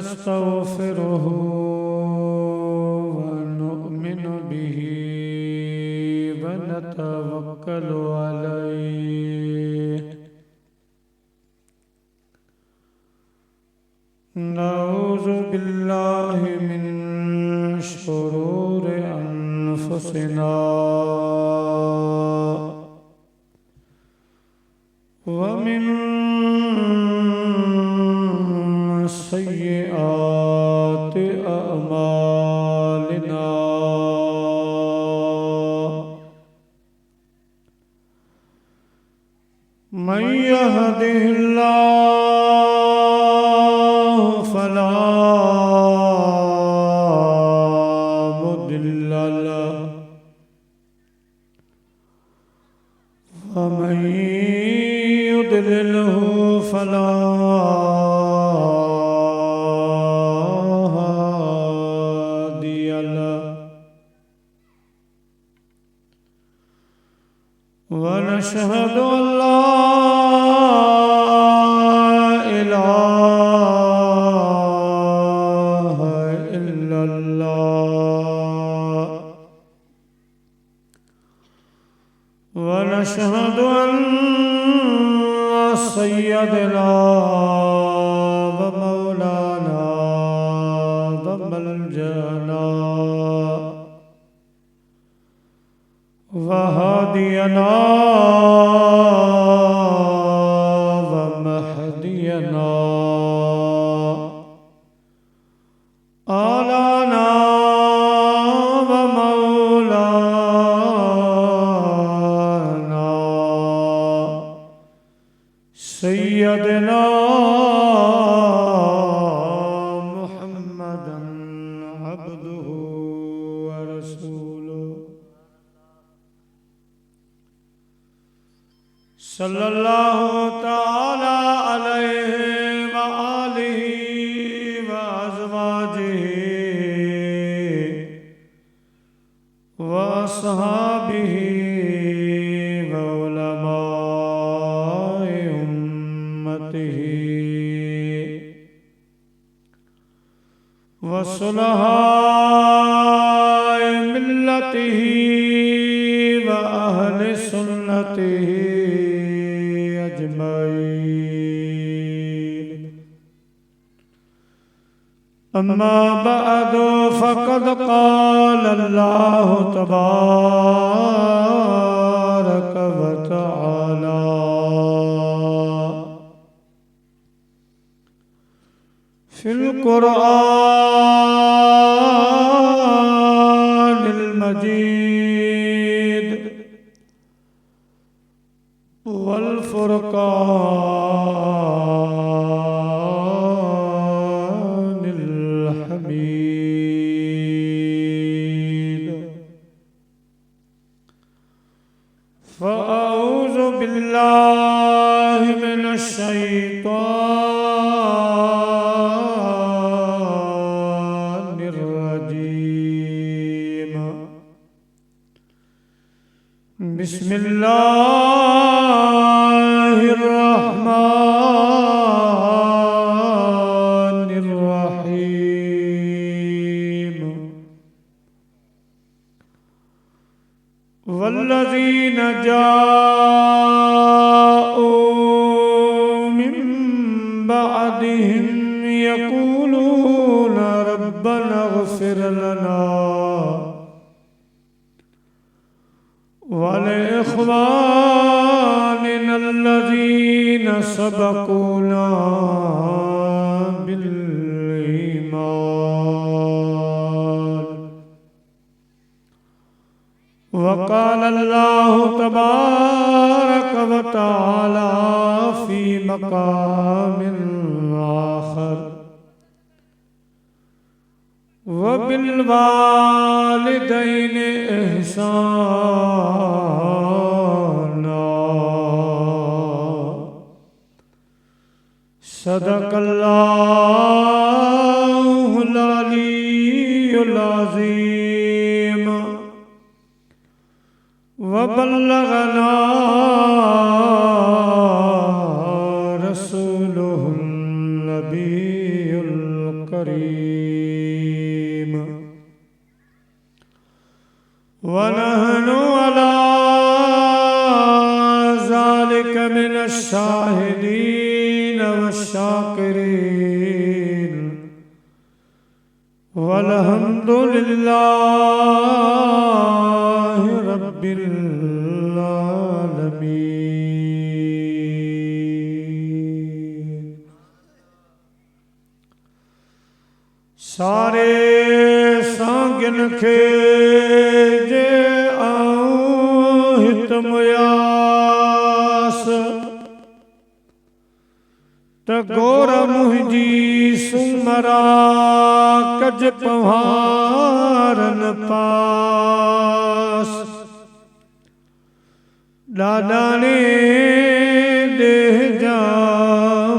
नस्तगफिरुहु व नु'मिनु बिही व नतवक्कलु अलैहि नऊज़ु बिल्लाहि मिन शुरूरि अनफुसिना व मिन सय्यिआति अअमालिना मन यहदिहिल्लाहु फला मुदिल्ल लहु व मन युद्लिलहु फला हादिय लहु व नशहदु अल्ला ونشهد أن سيدنا ومولانا وملجأنا وهادينا ومهدينا آلانا सय्यदना मुहम्मदन अब्दुहु व रसूलुहु सल्लल्लाहु तआला अलैहि व आलिहि व अज़वाजिहि व अस्हाबिहि व उलमाए व सुलहाए मिल्लतिही व अहले सुन्नतिही अजमईन अम्मा बअदु फ़क़द क़ाल अल्लाहु तबारक व तआला फिल कुरआनिल मजीद वल फुरक़ानिल हमीद फ़अऊज़ु बिल्लाहि मिनश शैतानिर रजीम बिस्मिल्लाहिर रहमानिर रहीम वल्लज़ीन जाऊ मिन बअदिहिम यक़ूलून रब्बना इग़फ़िर लना वलिइख़वानिना अल्लज़ीना सबक़ूना बिल ईमान वक़ाल अल्लाहु तबारक व तआला फ़ी मक़ामिन आख़र व बिल वालिदैनि इहसाना सदक़ल्लाहुल अलीयुल अज़ीम व बल्लगना रसूलुहुन नबियुल करीम वनहनु अला ज़ालिक मिनश शाहिदीन वश्शाकिरीन वल्हम्दुलिल्लाहि रब्बिल आलमीन। सारे सांगिन खे जे आऊं हित मुयास त गोर मुंहिंजी सुमरा कज पवारन पास ॾाॾाणे देह जा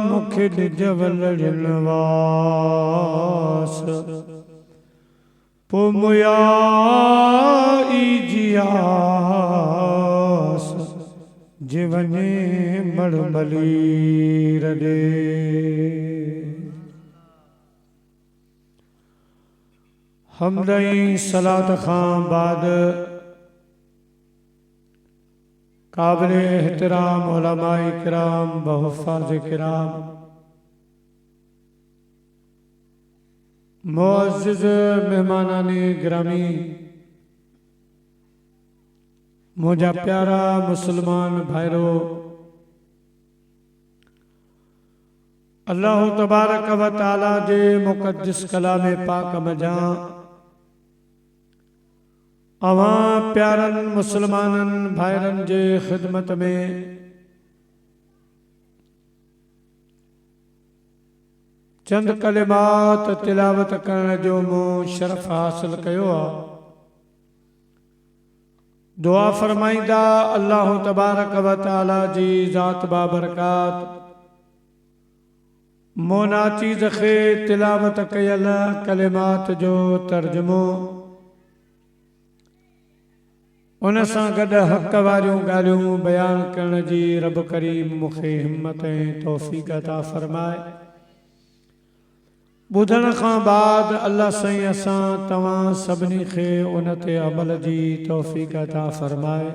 मूंखे ॾिजवल ॾिनवास पो मुया ईजियास जे वञे मड़मली रॾे। हमदई सलात खां बाद काबिल एहतराम उलमाए किराम बहुफ़ाज़ किराम मुअज़्ज़िज़ मेहमानाने गिरामी मुझा प्यारा मुसलमान भाइरो अल्लाह तबारक व तआला जे मुक़द्दस कलाम पाक मजा अवां प्यारन मुसलमानन भाइरन जे खिदमत में चंद कलिमात तिलावत करण जो मूं शरफ हासिल कयो आ। दुआ फरमाईंदा अल्लाह तबारक व तआला जी ज़ात बाबरकात मोनाचीज़ खे तिलावत कयल कलिमात जो तर्जुमो उन सां गॾु हक़ वारियूं ॻाल्हियूं बयान करण जी रब करीम मूंखे हिम्मत ऐं तौफ़ीक़ अता फरमाए। ॿुधण खां बाद अल्लाह साईं असां तव्हां सभिनी खे उन ते अमल जी तौफ़ीक़ अता फरमाए।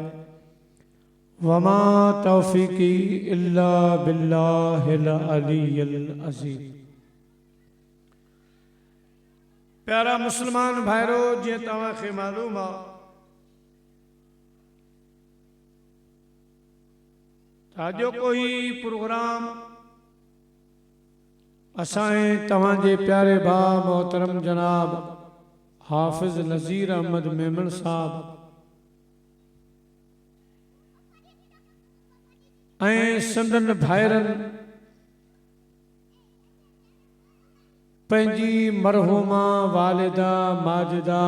वमा तौफ़ीक़ी इल्ला बिल्लाहिल अलीयिल अज़ीम। प्यारा मुसलमान भाइरो जीअं तव्हांखे मालूम आहे जो कोई प्रोग्राम असांजे तव्हांजे प्यारे भाउ मोहतरम जनाब हाफ़िज़ नज़ीर अहमद मेमन साहब ऐं संदन भाइरन पंहिंजी मरहूमा वालिदा माजिदा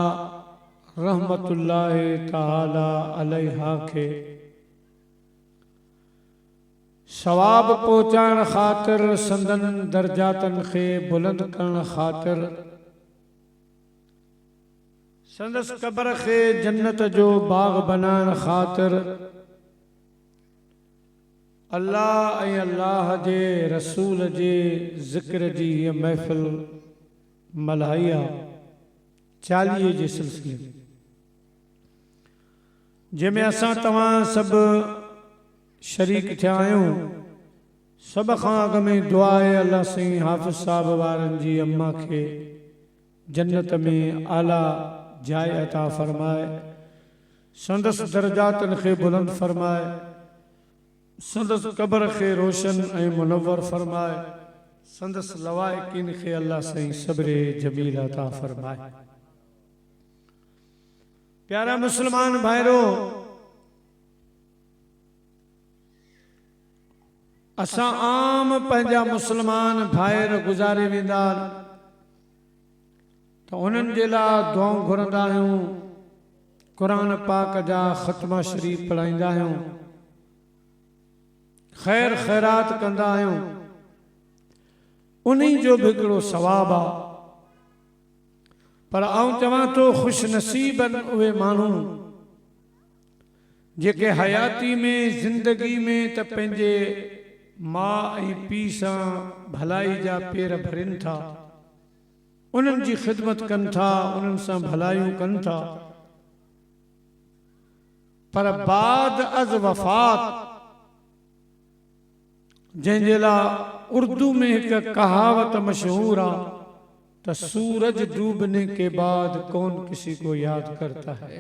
रहमतुल्लाहि तआला अलैहा खे सवाब पहुचाइण ख़ातिर संदन दर्जातन खे बुलंद करण ख़ातिर संदस कब्र खे जन्नत जो बाग बनाइण ख़ातिर अल्लाह ऐं अल्लाह जे रसूल जे ज़िक्र जी हीअ महफ़िल मल्हाई आहे 40 जे सिलसिले में जंहिंमें असां तव्हां सभु शरीक थिया आहियूं। सब खां अॻ में दुआ आहे अल्लाह साईं हाफ़िज़ साहब वारनि जी अम्मा खे जन्नत में आला जाइ अता फरमाए, संदस दर्जातन खे बुलंद फरमाए, संदस कब्र खे रोशन ऐं मुनव्वर फरमाए, संदस लवाइकिन खे अल्लाह साईं सब्रे जमील अता फरमाए। प्यारा मुसलमान भाइरो असां आम पंहिंजा मुसलमान भाइर गुज़ारे वेंदा त उन्हनि जे लाइ दुआऊं घुरंदा आहियूं, क़ुरान पाक जा ख़त्मा शरीफ़ पढ़ाईंदा आहियूं, ख़ैर ख़ैरात कंदा आहियूं। उन्हीं जो भी हिकिड़ो सवाब आहे। पर आऊं चवां थो ख़ुश नसीब आहिनि उहे माण्हू जेके हयाती में ज़िंदगी में त पंहिंजे मां ऐं पीउ सां भलाई जा पेर भरनि था, उन्हनि जी ख़िदमत कनि था, उन्हनि सां भलायूं कनि था। पर बाद अज वफ़ात, जंहिंजे लाइ उर्दू में एक कहावत मशहूर आ, तो सूरज डूबने के बाद कौन किसी को याद करता है।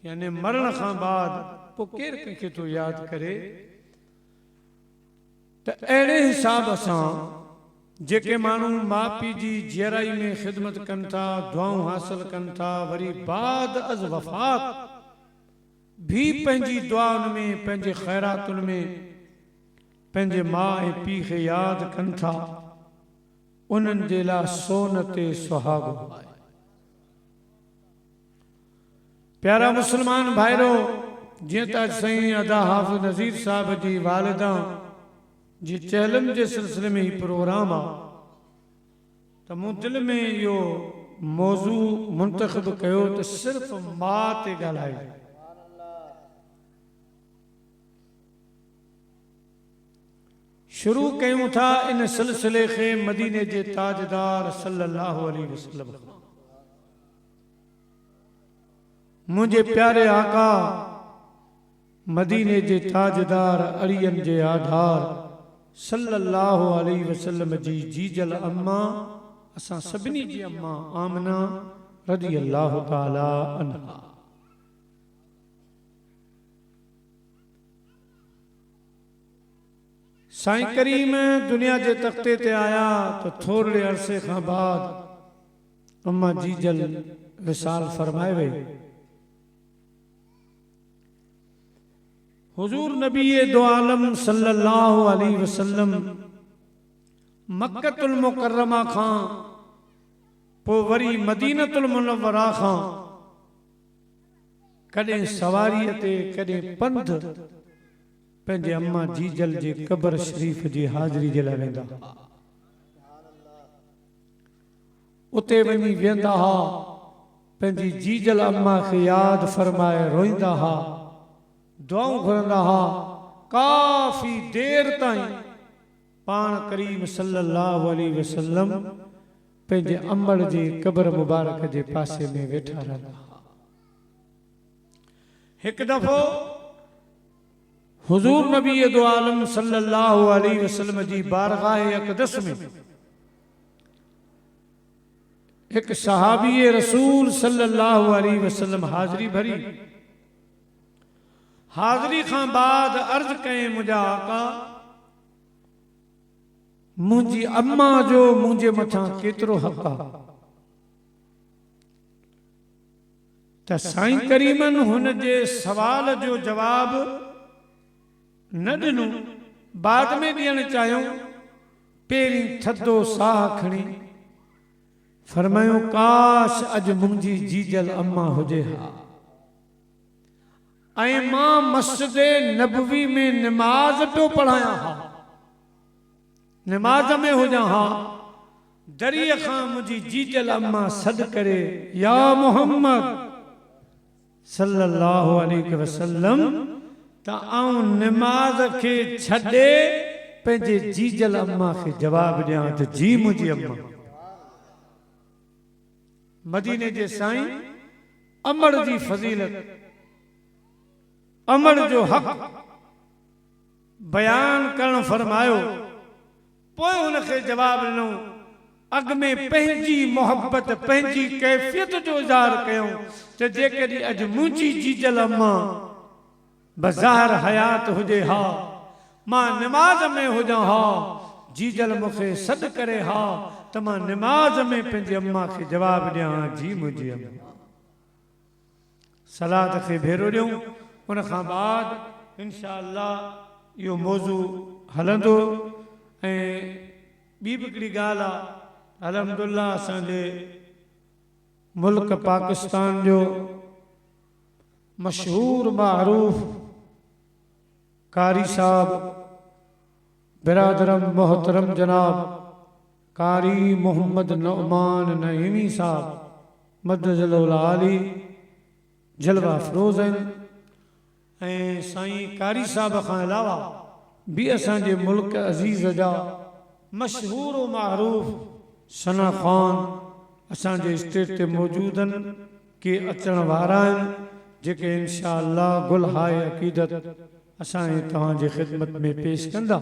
यानी मरण खां बाद पोइ केर कंहिंखे तो याद करे। तो अहिड़े हिसाब सां जेके माण्हू माउ पीउ जी जीअराई में ख़िदमत कनि था, दुआऊं हासिल कनि था, वरी बाद अज वफ़ात भी पंहिंजी दुआउनि में, पंहिंजे ख़ैरातुनि में पंहिंजे माउ ऐं पीउ खे यादि कनि था, उन्हनि जे लाइ सोन ते सुहागो आहे। प्यारा मुस्लमान भाइरो, जीअं त अॼु साईं अदा हाफ़िज़ नज़ीर साहब जी वालिदा जी चहलम जे सिलसिले में ही प्रोग्राम आहे, त मूं दिलि में इहो मौज़ू मुंतख़िब कयो त सिर्फ़ु माउ ते ॻाल्हाए। शुरू कयूं था इन सिलसिले खे मदीने जे ताजदार सल्लल्लाहु अलैहि वसल्लम, मुझे प्यारे आका मदीने जे ताजदार अड़ियन जे आधार सल्लल्लाहु अलैहि वसल्लम जी जीजल अम्मा, असां सभिनी जी अम्मा आमना रज़ियल्लाहु ताला अन्हा। साईं करीम दुनिया के तख्ते ते आया तो थोड़े अरसे खां बाद अम्मा जीजल विसाल फरमाए वे। हुजूर नबी दो आलम सल्लल्लाहु अलैहि वसल्लम मक्कतुल मुकर्रमा खां पो वरी मदीनतुल मुनव्वरा खां कदें सवारी ते कदें पंध पंहिंजे अम्मा जीजल जे कब्र शरीफ जी हाज़री जे लाइ वेंदा। उते वञी वेंदा हा, पंहिंजी जीजल अम्मा खे यादि फरमाए रोईंदा हा, दुआऊं घुरंदा हा। काफ़ी देर ताईं पाण करीम सल्लल्लाहु अलैहि वसल्लम पंहिंजे अम्मड़ जे कब्र मुबारक जे पासे में वेठा रहंदा हा। हिकु दफ़ो हुजूर नबी दो आलम सल्लल्लाहु अलैहि वसल्लम जी बारगाह अक़दस में एक सहाबी रसूल सल्लल्लाहु अलैहि वसल्लम हाज़री भरी। हाज़री खां बाद अर्ज करें, मुझा आका मुझी अम्मा जो मुझे मथा केतरो हक़ आ। त साईं करीमन हुन जे सवाल जो जवाब न ॾिनो, बाद में ॾियण चाहियो। पहिरीं थधो साह खणी फरमायो, काश अज मुंहिंजी जीजल अम्मा हुजे हा ऐं मां मस्जिद नबवी में निमाज पियो पढ़ाया हा, निमाज में हुजा हा। दरिया खां मुंहिंजी जीजल अम्मा सॾ करे, या मोहम्मद सल्लल्लाहु अलैहि वसल्लम, त आऊं निमाज खे छॾे पंहिंजे जीजल अम्मा खे जवाब ॾियां त जी मुंहिंजी अम्मा। मदीने जे साईं अमड़ जी फज़ीलत, अमड़ जो हक़ बयान करण फरमायो। पोइ हुनखे जवाब ॾिनो, अॻ में पंहिंजी मोहब्बत, पंहिंजी कैफ़ियत जो इज़हार कयूं त जेकॾहिं अॼु मुंहिंजी जीजल अम्मा बज़ार हयात हुजे हा, मां निमाज में हुजा हा, जीजल मूंखे सॾ करे हा, त मां निमाज में पंहिंजी अम्मा खे जवाब ॾियां, जी मुंहिंजी अम्मा। सलात खे भेरो ॾियूं। उन खां बाद इंशा अल्लाह इहो मौज़ू हलंदो। ऐं ॿी बि हिकिड़ी ॻाल्हि आहे, अल्हम्दुलिल्लाह असांजे मुल्क पाकिस्तान जो मशहूर मारूफ कारी साहब बिरादरम मोहतरम जनाब कारी मोहम्मद नौमान नईमी साहब मदजल आली जलवा अफरोज़ आहिनि। ऐं साईं कारी साहब खां अलावा भी असांजे मुल्क अज़ीज़ जा मशहूर मारूफ सना ख़ान असांजे स्टेज ते मौजूद आहिनि के अचण वारा आहिनि जेके इंशा अल्लाह गुल हाय अक़ीदत असांजे तव्हांजे ख़िदमत में पेश कंदा।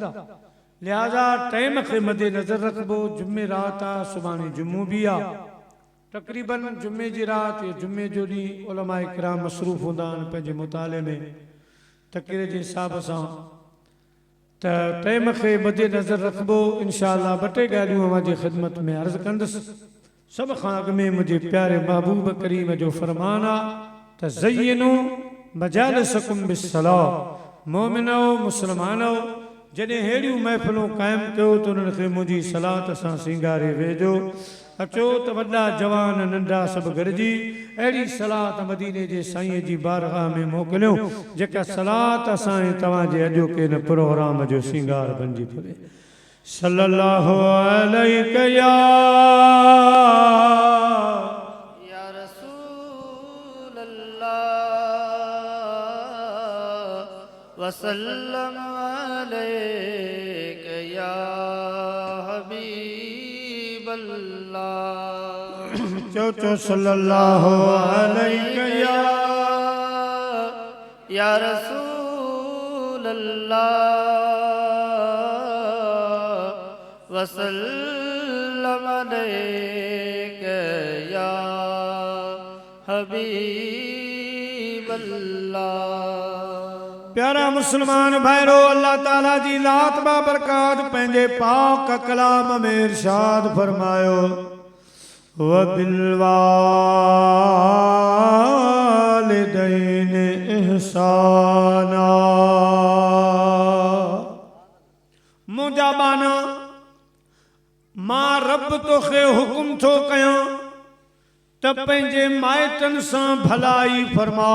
लिहाज़ा टाइम खे मदे नज़र रखबो। जुमे रात आहे, सुभाणे जुमो बि आहे। तक़रीबन जुमे जी रात या जुमे जो ॾींहुं उलमा इकराम मसरूफ़ हूंदा आहिनि पंहिंजे मुताले में तक़रीर जे हिसाब सां। त टाइम खे मदे नज़र रखबो। इंशा अल्लाह ॿ टे ॻाल्हियूं अवांजी ख़िदमत में अर्ज़ु कंदुसि। सब खां अॻु में मुंहिंजे प्यारे महबूब करीम जो फरमान आहे त ज़य्यिनू मजालिसकुम बिस्सलाह। मोमिनो मुस्लमानो जॾहिं अहिड़ियूं महफ़िलूं क़ाइमु कयो त उन्हनि खे मुंहिंजी सलात सां सींगारे वेझो। अचो त वॾा जवान नंढा सभु गॾिजी अहिड़ी सलात मदीने जे साईं जी बारगाह में मोकिलियो जेका सलात असांजे तव्हांजे अॼोके हिन प्रोग्राम जो सींगार बणिजी पवे। सल्लल्लाहु अलैहि या रसूल अल्लाह वसल्लम अलैका या हबीब अल्लाह। चो सल्लल्लाहु अलैहि या रसूल अल्लाह वसल्लम अलैका या हबीब अल्लाह। प्यारा मुसलमान भाइरो, अल्लाह ताला जी लात बाबरकात पंहिंजे पाक कलाम में इरशाद फरमायो वबिलवालिदैन इहसाना। मुंहिंजा बाना मां रब तोखे हुकुम थो कयां त पंहिंजे माइटनि सां भलाई फरमा,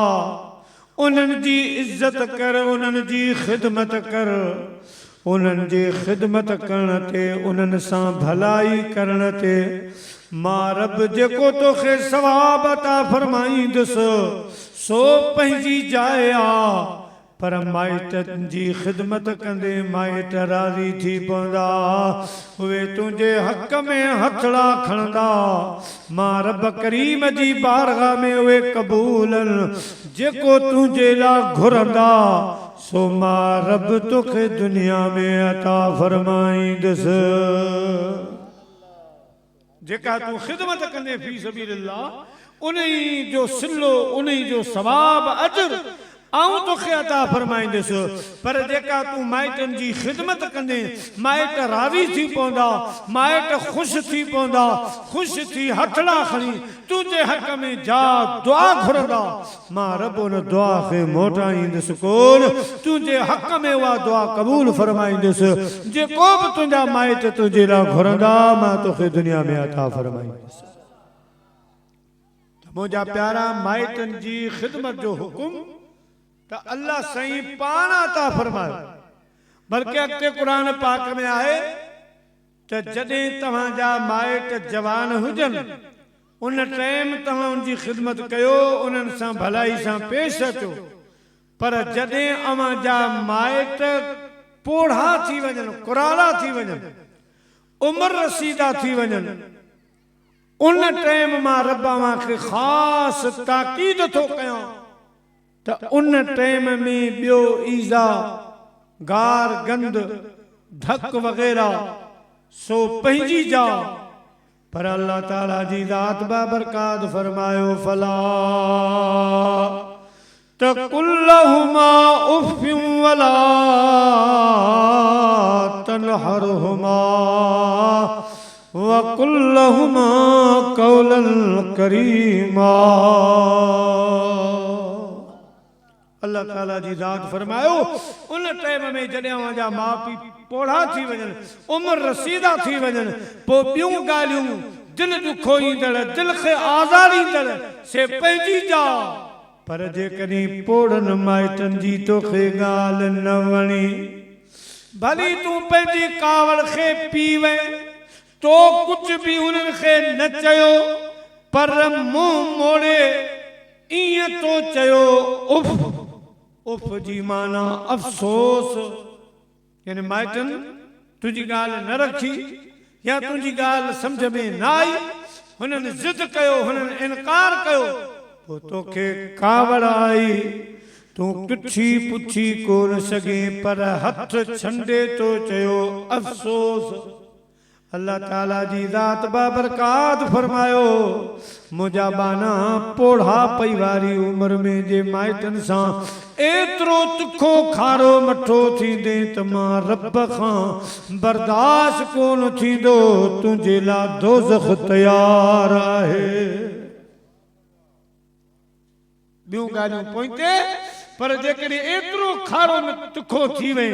उन्हनि जी इज्जत कर, उन्हनि जी ख़िदमत कर। उन्हनि जी ख़िदमत करण ते, उन्हनि सां भलाई करण ते मां रब जेको तोखे सवाब अता फरमाईंदुसि सो पंहिंजी जाइ आहे। पर माइटनि जी ख़िदमत कंदे माइट राज़ी थी पवंदा, उहे तुंहिंजे हक़ में हथड़ा खणंदा। मां रब करीम जी बारगाह में उहे क़बूल जेको तुंहिंजे लाइ घुरंदा सो मां रब तोखे दुनिया में अता फरमाईंदुसि। जेका तूं ख़िदमत कंदे फी सबीलिल्लाह उन्हीं जो सिलो, उन्हीं जो सवाब अजर आऊं तोखे अता फरमाईंदुसि। पर जेका तूं माइटनि जी ख़िदमत कंदे माइट राज़ी थी पवंदा, माइट ख़ुशि थी पवंदा, ख़ुशि थी हथड़ा खणी तुंहिंजे हक़ में जा दुआ घुरंदा, मां रब उन दुआ खे मोटाईंदुसि कोन, तुंहिंजे हक़ में उहा दुआ क़बूल फरमाईंदुसि। जेको बि तुंहिंजा माइट तुंहिंजे लाइ घुरंदा मां तोखे दुनिया में अता फरमाईंदुसि। मुंहिंजा प्यारा, माइटनि जी ख़िदमत जो हुकुम त अल्लाह साईं पाण अता फरमायो। बल्कि अॻिते क़ुरान पाक में आहे त जॾहिं तव्हांजा माइट जवान हुजनि उन टाइम तव्हां उनजी ख़िदमत कयो, उन्हनि सां भलाई सां पेश अचो। पर जॾहिं अवां जा माइट पोढ़ा थी वञनि, कुराला थी वञनि, उमिरि रसीदा थी वञनि, उन टाइम मां रब अवां खे ख़ासि ताक़ीद थो कयां त उन टाइम में ॿियो ईज़ा, गार गंद, धक वग़ैरह सो पंहिंजी जा। पर अल्लाह ताला जी ज़ात बाबरकात फरमायो फला तकुल्लहुमा उफ़्फिन वला तनहरहुमा वकुल्लहुमा कौलन करीमा। अल्लाह ताला जी ज़ात फरमायो उन टाइम में जॾहिं अवांजा माउ पीउ पोढ़ा थी वञनि, उमिरि रसीदा थी वञनि, पोइ ॿियूं ॻाल्हियूं दिलि ॾुखो ईंदड़, दिलि खे आज़ार ईंदड़ से पंहिंजी जा। पर जेकॾहिं पोढ़नि माइटनि जी तोखे ॻाल्हि न वणी, भली तूं पंहिंजी कावड़ खे पी वए, तो कुझु बि उन्हनि खे न चयो, पर मुंहुं मोड़े ईअं तो चयो उफ़। उफ़ जी माना अफ़सोस, यानी माइटनि तुंहिंजी ॻाल्हि न रखी या तुंहिंजी ॻाल्हि सम्झ में न आई, हुननि ज़िद कयो, हुननि इनकार कयो, पोइ तोखे कावड़ आई, तूं किथी पुछी कोन सघे, पर हथ छंडे तो चयो अफ़सोस। अल्लाह ताला जी ज़ात बाबरकात फरमायो, मुंहिंजा बाना पोढ़ा पई वारी उम्र में जे माइटनि सां एतिरो तिखो खारो मठो थींदे त मां रब खां बर्दाश्त कोन थींदो, तुंहिंजे लाइ दोज़ख तयार आहे। ॿियूं ॻाल्हियूं पोइते, पर जेकॾहिं एतिरो खारो तिखो थी वई,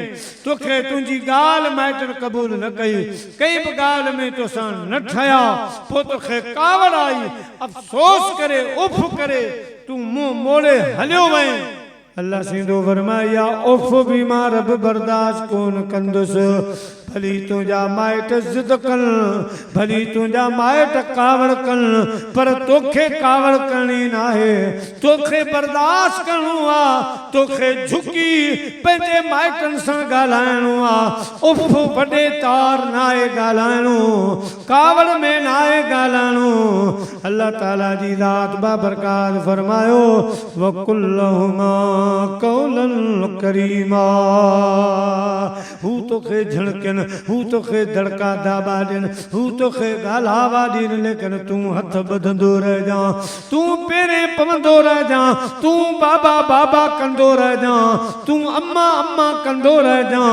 तोखे तुंहिंजी ॻाल्हि माइटनि क़बूल न कई, कई बि ॻाल्हि में तोसां न ठहिया, पोइ तोखे कावड़ आई, अफ़सोस करे उफ़ करे तूं मुंहुं मोड़े हलियो वएं। अल्लाह सीधो फरमाया, उफ़ बि मां रब बर्दाश्त कोन कंदुसि, भली तुंहिंजा माइट ज़िद कनि, भली तुंहिंजा माइट कावड़ कनि, पर तोखे कावड़ करणी नाहे, तोखे बर्दाश्त करणो आहे, तोखे झुकी पंहिंजे माइटनि सां ॻाल्हाइणो आहे। उफ़ वॾे तार नाहे ॻाल्हाइणो, कावड़ में नाहे ॻाल्हाइणो। अल्लाह ताला जी ज़ात बाबरकात फरमायो, वकुल्लहुमा कौलन करीमा, हू तोखे झिणकनि, हू तोखे दड़का दाबा ॾियनि, हू तोखे ॻाल्हावा ॾियनि, लेकिन तूं हथ ॿधंदो रहिजां, तूं पेरें पवंदो रहिजां, तूं बाबा बाबा कंदो रहिजां, तूं अम्मा अम्मा कंदो रहिजां।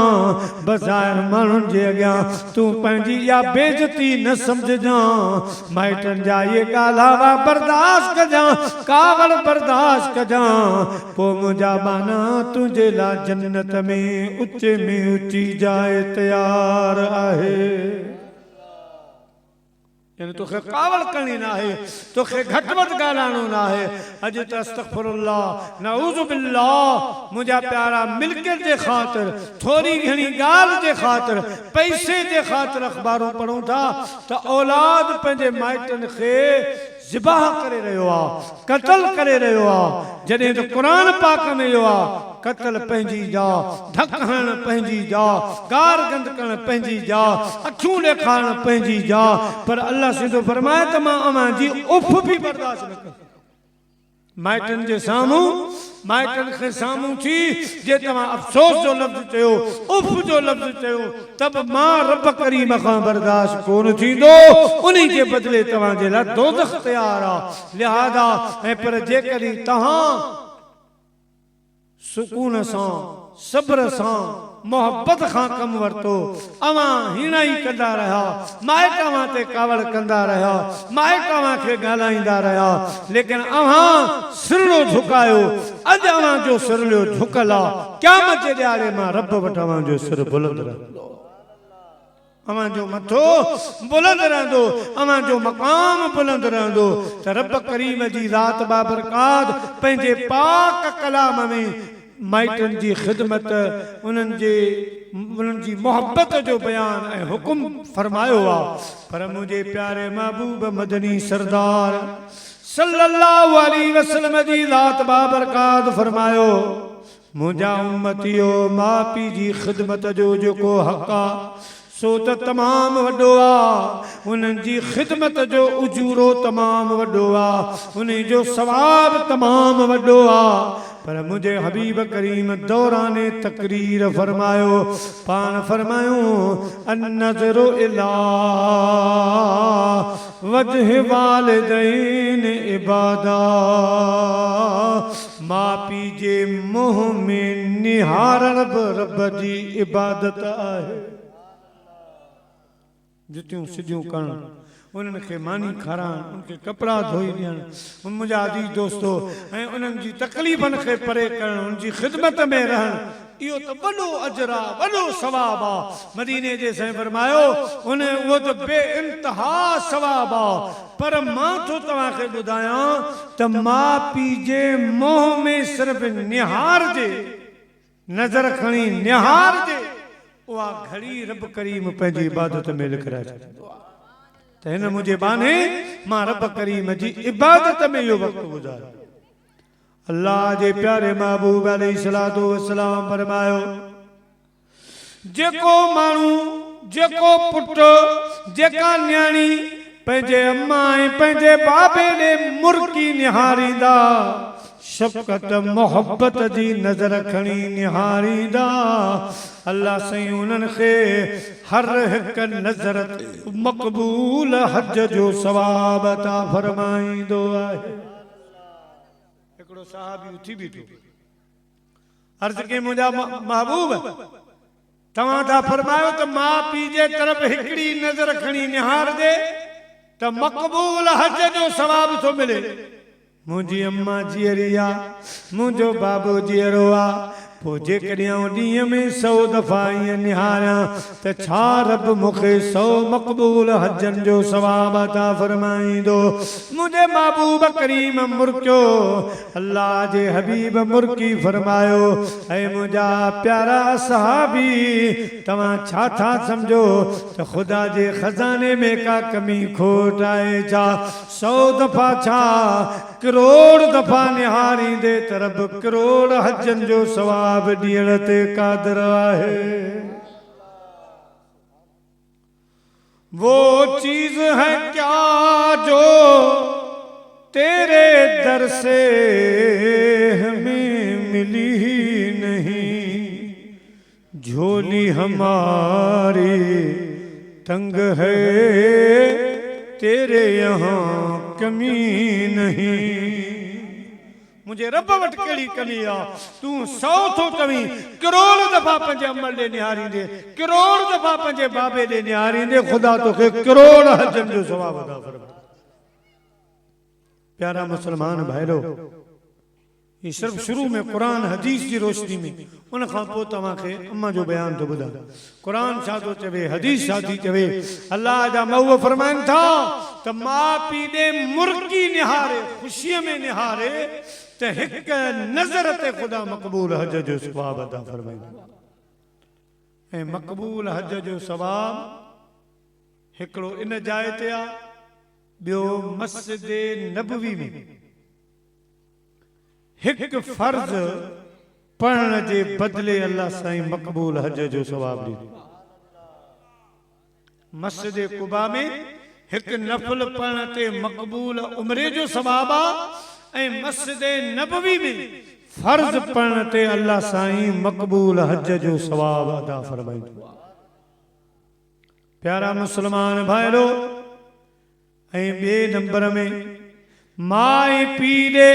बज़ाहिर माण्हुनि जे अॻियां तूं पंहिंजी इहा बेइज़ती न सम्झजां, माइटनि जा इहे ॻाल्हावा बर्दाश्त कजां, कावड़ बर्दाश्त कजां, पोइ मुंहिंजा बाना तुंहिंजे लाइ जन्नत में ऊचे में ऊची जाइ तयार आहे। यानी तोखे कावड़ करणी नाहे, तोखे घटि वधि ॻाल्हाइणो नाहे। अॼु त अस्तग़फिरुल्लाह नऊज़ु बिल्लाह, मुंहिंजा प्यारा मिल्कियत जे ख़ातिर, थोरी घणी ॻाल्हि जे ख़ातिर, पैसे जे ख़ातिर अख़बारूं पढ़ूं था त औलाद पंहिंजे माइटनि खे ज़िबाह करे रहियो आहे, क़त्ल करे रहियो आहे, जॾहिं त क़ुरान पाक में इहो आहे, क़त्ल पंहिंजी जा, धक हणणु पंहिंजी जा, गार गंद करणु पंहिंजी जा, अखियूं ॾेखारणु पंहिंजी जा, पर अल्लाह सिधो फरमाए त मां अव्हां जी उफ़ बि बर्दाश्त न कंदुसि। माइटनि जे साम्हूं, माइटनि खे साम्हूं थी जे तव्हां अफ़सोस जो लफ़्ज़ चयो, उफ़ जो लफ़्ज़ चयो, तब मां रब करीम खां बर्दाश्त कोन थींदो, उन्ही जे बदिले तव्हांजे लाइ दोज़ख तयार आहे। लिहाज़ा ऐं पर जेकॾहिं तव्हां सुकून सां, सब्र सां, मोहब्बत खां कम वरतो, अवां हिणाई कंदा रहा, माइट अवां ते कावड़ कंदा रहा, माइट अवां खे ॻाल्हाईंदा रहा, लेकिन अवां सिरड़ो झुकायो, अॼु अवां जो सिरड़ो झुकल आहे, क़यामत जे ॾियारे मां रब वटि अवां जो सिर बुलंद रहंदो, अवां जो मथो बुलंद रहंदो, अवां जो मक़ाम बुलंद रहंदो। त रब करीम जी ज़ात बाबरकात पंहिंजे पाक कलाम में माइटनि जी ख़िदमत, उन्हनि जी मोहब्बत जो बयान ऐं हुकुम फरमायो आहे। पर मुंहिंजे प्यारे महबूब मदनी सरदार सल्लल्लाहु अलैहि वसल्लम जी ज़ात बाबरकात फरमायो, मुंहिंजा उम्मतियो, माउ पीउ जी ख़िदमत जो जेको हक़ आहे सो त तमामु वॾो आहे, उन्हनि जी ख़िदमत जो उजूरो तमामु वॾो आहे, उन जो सवाबु तमामु वॾो आहे। पर मुझे हबीब करीम दौराने तकरीर फरमायो, पान फरमायो, अन्नज़रु इला वजह वालिदैन इबादा, मां पीउ जे मुंह में निहारण बि रब जी इबादत आहे। जुतियूं सिधियूं करणु, उन्हनि खे मानी खाराइणु, उनखे कपिड़ा धोई ॾियणु, मुंहिंजा अजीज़ दोस्तो, ऐं उन्हनि जी तकलीफ़नि खे परे करणु, उनजी ख़िदमत में रहणु, इहो त वॾो अजर आहे, वॾो सवाबु आहे। मदीने जे साईं फरमायो, उहो त बे इंतहा सवाबु आहे। पर मां थो तव्हांखे ॿुधायां त माउ पीउ जे मुंहं में सिर्फ़ु निहारजे, नज़र खणी निहारजे, उहा घड़ी रब करीम पंहिंजी इबादत में लिखाए छॾींदो आहे। त हिन मुंहिंजे बाने मां रब करीम जी इबादत में इहो वक़्तु गुज़ारियो। अल्लाह जे प्यारे महबूब अलैहिस्सलातु वस्सलाम फरमायो, जेको माण्हू, जेको पुटु, जेका न्याणी पंहिंजे अम्मा ऐं पंहिंजे बाबे ॾे मुर्की निहारींदा शफ़क़त मोहब्बत जी नज़र खणी निहारींदा अल्लाह साईं उन्हनि खे हर हिक नज़र मक़बूल हज जो सवाब अता फरमाईंदो आहे। हिकिड़ो सहाबी उथी बीठो अर्ज़ कई मुंहिंजा महबूब तव्हां था फरमायो त माउ पीउ जे तरफ़ हिकिड़ी नज़र खणी निहारजे त मक़बूल हज जो सवाब थो मिले। मुंहिंजी अम्मा जीअरी आहे मुंहिंजो बाबो जीअरो आहे पोइ जेकॾहिं ॾींहं में 100 दफ़ा ईअं निहारियां त छा रब मूंखे 100 मक़बूल हजनि जो सवाब अता फरमाईंदो। मुंहिंजे महबूब करीम मुर्कियो अल्लाह जे हबीब मुर्की फरमायो ऐं मुंहिंजा प्यारा सहाबी तव्हां छा था सम्झो त ख़ुदा जे खज़ाने में का कमी खोट आहे छा? 100 दफ़ा छा करोड़ दफ़ा निहारींदे त रब करोड़ हजनि जो सवाब ॾियण ते क़ादिर आहे। वो चीज है क्या जो तेरे दर से हमें मिली ही नहीं, झोली हमारी तंग है तेरे यहाँ कमी नहीं। मुझे रब वट कड़ी कमी आ तू 100 थो कमी करोड़ दफ़ा पंहिंजे अमल ॾे निहारींदे करोड़ दफ़ा पंहिंजे बाबे ॾे निहारींदे ख़ुदा तोखे करोड़ हजनि जो सवाब अता फरमाए। प्यारा मुसलमान भाइरो ये सिर्फ शुरू में कुरान हदीस की रोशनी में उन खां पोइ तव्हांखे अम्मा जो बयान थो ॿुधां। कुरान छा थो चवे हदीस छा थी चवे अल्लाह जा महबूब फरमाइनि था त माउ पीउ ॾे मुर्की निहारे ख़ुशीअ में निहारे त हिक नज़र ते ख़ुदा मक़बूल हज जो सवाब अता फरमाईंदो। ऐं मक़बूल हज जो सवाब हिकिड़ो इन जाइ ते आहे ॿियो मस्जिद नबवी में हिक फर्ज पढ़ण जे बदले अल्लाह साईं मक़बूल हज जो सवाब ॾींदो। मस्जिद कुबा में हिक नफ़ल पढ़ण ते मक़बूल उमरे जो सवाब आहे ऐं मस्जिद नबवी में फर्ज पढ़ण ते अल्लाह साईं मक़बूल हज जो सवाब अदा फरमाईंदो। प्यारा मुसलमान भाइरो ऐं ॿिए नंबर में माए पीउ ॾे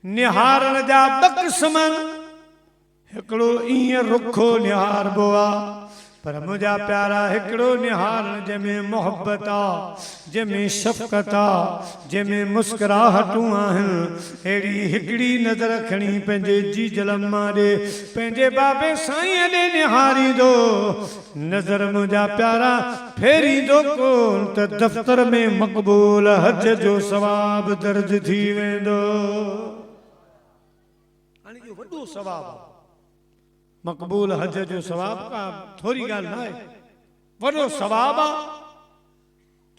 निहारण जा 2 क़िस्म हिकिड़ो ईअं रुखो निहारबो आहे पर मुंहिंजा प्यारा हिकिड़ो निहारण जंहिंमें मोहब्बत आहे जंहिंमें शफ़क़त आहे जंहिंमें मुस्कुराहटूं आहिनि अहिड़ी हिकिड़ी नज़र खणी पंहिंजे जी जलम्मा ॾे पंहिंजे बाबे साईं ॾे निहारींदो नज़र मुंहिंजा प्यारा फेरींदो कोन त दफ़्तर में मक़बूल हज जो सवाब दर्ज थी वेंदो। वॾो सवाब मक़बूल हज जो सवाब का थोरी ॻाल्हि न आहे वॾो सवाब आहे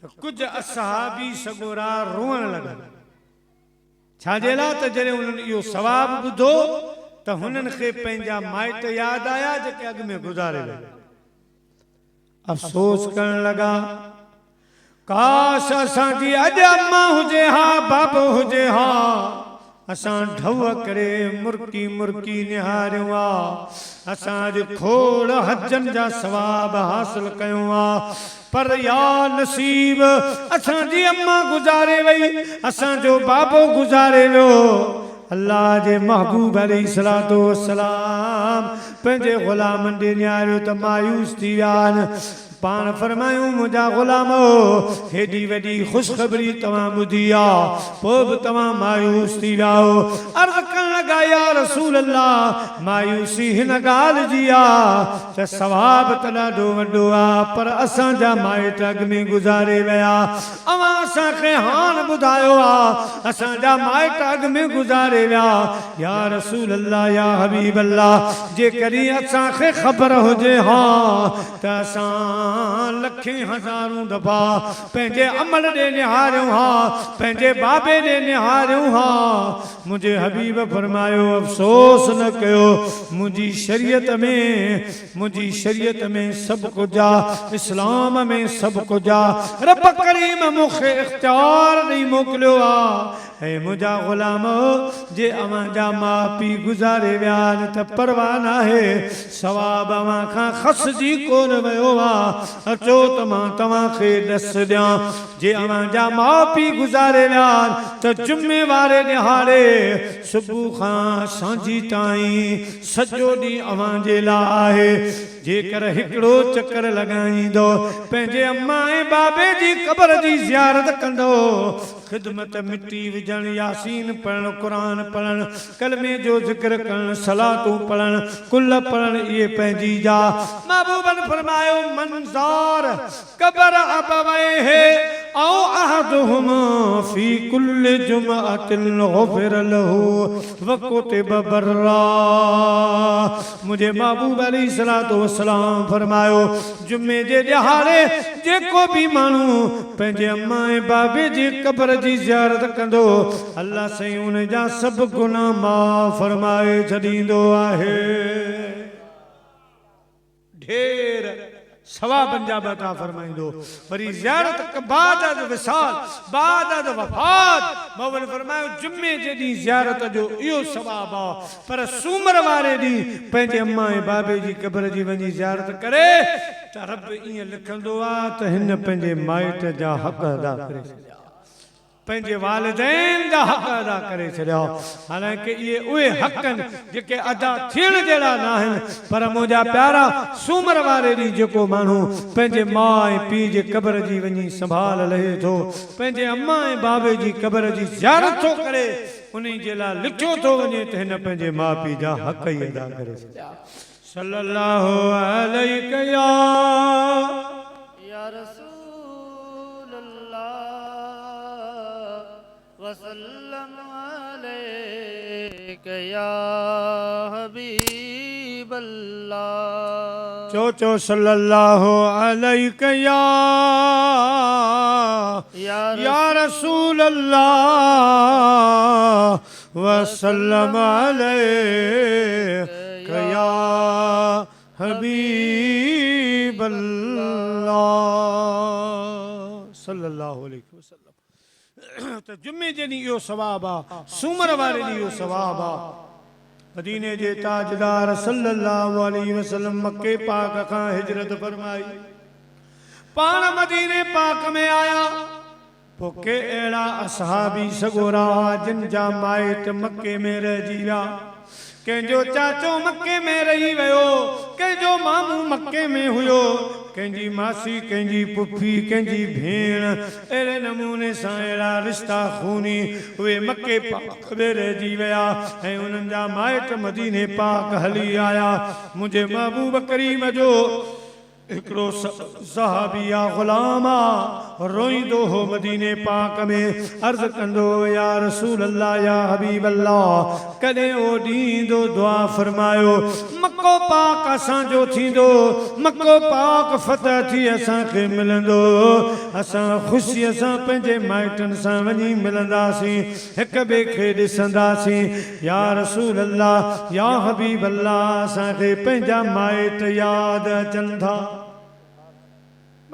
त कुझु असहाबी सगोरा रोअण लॻा छाजे लाइ त जॾहिं उन्हनि इहो सवाब ॿुधो त हुननि खे पंहिंजा माइट यादि आया जेके अॻु में गुज़ारे विया अफ़सोस करण लॻा काश असांजी अॼु अम्मा हुजे हा बाबो हुजे हा असां ढव करे मुर्की मुर्की निहारियूं आ असां अॼु खोड़ हजनि जा सवाब हासिल कयूं आ पर या नसीब असांजी अम्मा गुज़ारे वई असांजो बाबो गुज़ारे वियो। अल्लाह जे महबूब अलैहिस्सलातु वस्सलाम पंहिंजे ग़ुलामनि ॾे निहारियो त मायूस थी विया आहिनि पाण फरमायूं मुंहिंजा ग़ुलामो हेॾी वॾी ख़ुशख़बरी तव्हां ॿुधी आहे पोइ बि तव्हां मायूस थी विया हो। अर्ज़ करण लॻा या रसूल अल्लाह मायूसी हिन ॻाल्हि जी आहे त सवाब त ॾाढो वॾो आहे पर असांजा माइट अॻु में गुज़ारे विया अवां असांखे हाणे ॿुधायो आहे असांजा माइट अॻु में गुज़ारे विया या रसूल अल्लाह या हबीब अल्लाह जेकॾहिं असांखे ख़बर हुजे हा त असां लखें हज़ारों दफ़ा पंहिंजे अमल ॾे निहारियूं हा, पंहिंजे बाबे ॾे निहारियूं हा। मुंहिंजे हबीब फरमायो अफ़सोस न कयो, मुंहिंजी शरीयत में सभु कुझु आहे, इस्लाम में सभु कुझु आहे। रब करीम मूंखे इख्तियार ॾेई मोकिलियो आहे। ऐं मुंहिंजा ग़ुलाम जे अवां जा माउ पीउ गुज़ारे विया आहिनि त परवाह न आहे, सवाब अवां खां खसिजी कोन वियो आहे। अचो त मां तव्हांखे ॾस ॾियां, जे अवां जा माउ पीउ गुज़ारे विया आहिनि त जुमे वारे ॾिहाड़े सुबुह खां सांझी ताईं सॼो ॾींहुं अवां जे लाइ आहे। जेकर हिकिड़ो चकर लॻाईंदो, पंहिंजे अम्मा ऐं बाबे जी क़बर जी ज़ियारत कंदो, ख़िदमत मिट्टी विझण, यासीन पढ़ण, क़ुरान पढ़ण, कलमे जो ज़िक्र करण, सलातूं पढ़ण, कुल पढ़ण, इहे पंहिंजी जा। महबूबन फरमायो मंज़ार क़बर अबवैहि औ अहदुहुमा फी कुल्ल जुमअतिन गुफ़िर लहू व कुतिब बर्रा। मुझे महबूब अलैहिस्सलातु वस्सलाम फरमायो जुमे जे ॾिहाड़े जेको भी माण्हू पंहिंजे अम्मा ऐं बाबे जी क़बर जी ज़ियारत कंदो, अल्लाह साईं उन जा सभु गुनाह माफ़ फरमाए छॾींदो आहे। ढेर सवाबनि जा अता फरमाईंदो। वरी ज़ियारत बाद विसाल, बाद वफ़ात, मौला फरमायो जुमे जे ॾींहुं ज़ियारत जो इहो सवाब आहे, पर सूमर वारे ॾींहुं पंहिंजे अम्मा ऐं बाबे जी क़बर जी वञी ज़ियारत करे त रब ईअं लिखंदो आहे त हिन पंहिंजे माइट जा हक़ अदा करे छॾिया, पंहिंजे वालिदैन जा हक़ अदा करे छॾिया। हालांकि इहे उहे हक़ आहिनि जेके अदा थियण जहिड़ा न आहिनि, पर मुंहिंजा प्यारा सूमर वारे ॾींहुं जेको माण्हू पंहिंजे माउ ऐं पीउ जे क़बर जी वञी संभाल लहे थो, पंहिंजे अम्मा ऐं बाबे जी क़बर जी ज़ियारत थो करे, उन जे लाइ लिखियो थो वञे त हिन पंहिंजे माउ पीउ जा हक़ ई अदा करे छॾिया। सल्लल्लाहु अलैहि या रसूल वसल्लम अलैक या हबीब अल्लाह। चो सल्लल्लाहु अलैहि या रसूल अल्लाह वसल्लम अलैक या हबीब अल्लाह सल्लल्लाहु अलैहि वसल्लम। तो जुम्मे जे ॾींहुं इहो सवाब आहे, सूमर वारे ॾींहुं इहो सवाब आहे। मदीने जे ताजदार सल्लल्लाहु अलैहि वसल्लम मक्के पाक खां हिजरत फरमाई, पाण मदीने पाक में आया। पोइ अहिड़ा असहाबी सगोरा जिन जा माइट मक्के में रहिजी विया, कंहिंजो चाचो मक्के में रही वियो, कंहिंजो मामू मक्के में हुयो, कंहिंजी मासी, कंहिंजी पुफी, कंहिंजी भेण, अहिड़े नमूने सां अहिड़ा रिश्ता खूनी उहे मक्के पाक में रहिजी विया ऐं उन्हनि जा माइट मदीने पाक हली आया। मुंहिंजे महबूब करीम जो हिकिड़ो सहाबी आ, ग़ुलाम आ, रोईंदो हो मदीने पाक में, अर्ज़ कंदो या रसूल अल्लाह या हबीब अल्लाह, कॾहिं ओ ॾींदो दुआ फरमायो मक्को पाक असांजो थींदो, मक्को पाक फतह थी असांखे मिलंदो, असां ख़ुशीअ सां पंहिंजे माइटनि सां वञी मिलंदासीं, हिक ॿिए खे ॾिसंदासीं। या रसूल अल्लाह या हबीब अल्लाह, असांखे पंहिंजा माइट यादि अचनि था।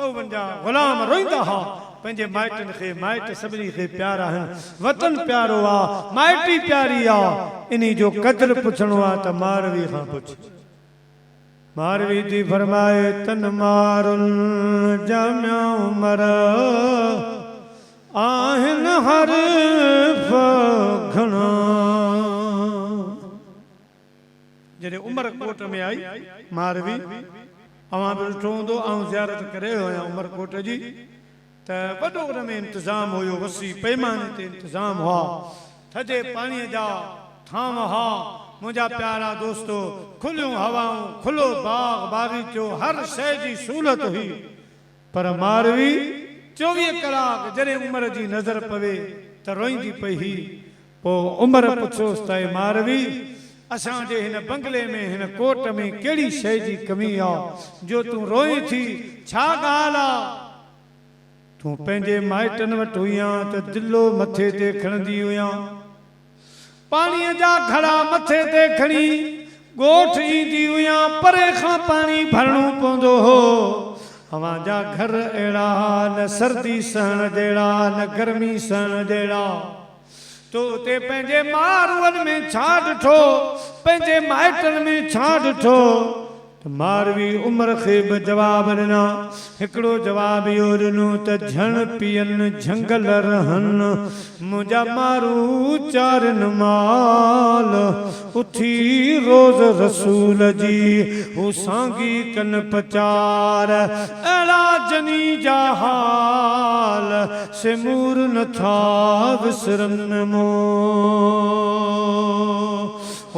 ग़ुलाम रोईंदा हा पंहिंजे माइटनि खे, माइट सभिनी खे प्यारा आहिनि, वतन प्यारो आहे, माइटी प्यारी आहे, इन जो क़दुरु पुछणो आहे त मारवी खां पुछ। मारवी थी फरमाए तन मारुल जामिया उमर आहिनि हर घणा। जॾहिं उमरकोट में आई मारवी, अवां बि ॾिठो हूंदो, ऐं ज़ियारत करे आहियां उमरकोट जी, त वॾो हुन में इंतज़ाम हुयो, वसी पैमाने ते इंतज़ाम हुआ, थधे पाणीअ जा थाम हुआ। मुंहिंजा प्यारा दोस्तो, खुलियूं हवाऊं, खुलो बाग बागीचो, हर शइ जी सहूलियत हुई, पर मारवी 24 कलाक जॾहिं उमर जी नज़र पवे त रोईंदी पई हुई। पोइ उमर पुछोसि त मारवी असांजे हिन बंगले में हिन कोट में कहिड़ी शइ जी कमी आहे जो तूं रोई थी छा ॻाल्हि आहे तूं पंहिंजे माइटनि वटि हुयां त दिलो मथे ते खणंदी हुयां पाणीअ जा घड़ा मथे ते खणी ॻोठ ईंदी हुयां परे खां पाणी भरणो पवंदो हो अवां जा घर अहिड़ा न सर्दी सहण जहिड़ा न गर्मी सहण जहिड़ा तो उते पंहिंजे मारवनि में छा ॾिठो पंहिंजे माइटनि में छा ॾिठो त मारवी उमिरि खे बि जवाब ॾिना हिकिड़ो जवाब इहो ॾिनो त झण पियनि झंगल रहनि मुंहिंजा मारू चारनि माल उथी रोज़ रसूल जी हू सांगी कन पचार अहिड़ा जनी जा हाल सिमूर नथा विसरनि मो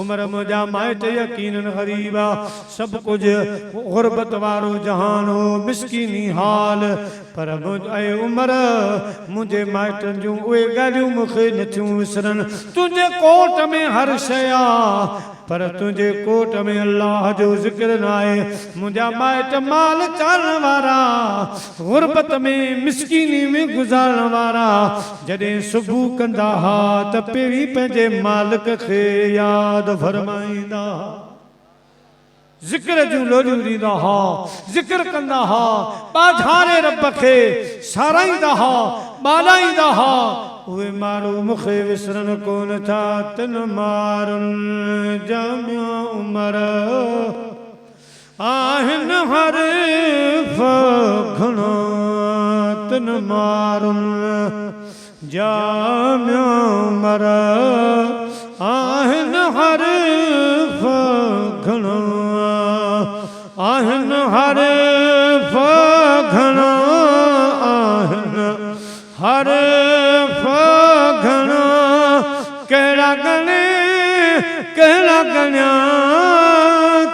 उमर मुंहिंजा माइट यकीनन ग़रीब आहे सभु कुझु ग़ुरबत वारो जहान हो मिसकीनी हाल पर ऐं उमर मुंहिंजे माइटनि जूं उहे ॻाल्हियूं मूंखे नथियूं विसरनि तुंहिंजे कोट में हर शइ आहे पर तुंहिंजे कोट में अल्लाह जो ज़िक्र न आहे मुंहिंजा माइट माल चालण वारा ग़ुरबत में मिसकीनी में गुज़ारण वारा जॾहिं सुबुह कंदा हा त पहिरीं पंहिंजे मालिक खे यादि फरमाईंदा ज़िक्र जूं लोलियूं ॾींदा हा ज़िक्र कंदा हा ॿाझारे रब खे साराईंदा हा ॿालाईंदा हा उहे माण्हू मूंखे विसरनि कोन था तिन मारुनि जामिया उमिरि आहिनि हर घणा तिन मारुनि जामिया उमिरि आहिनि हर घणा आहिनि हर घणा आहिनि हर घणा कहिड़ा गणिया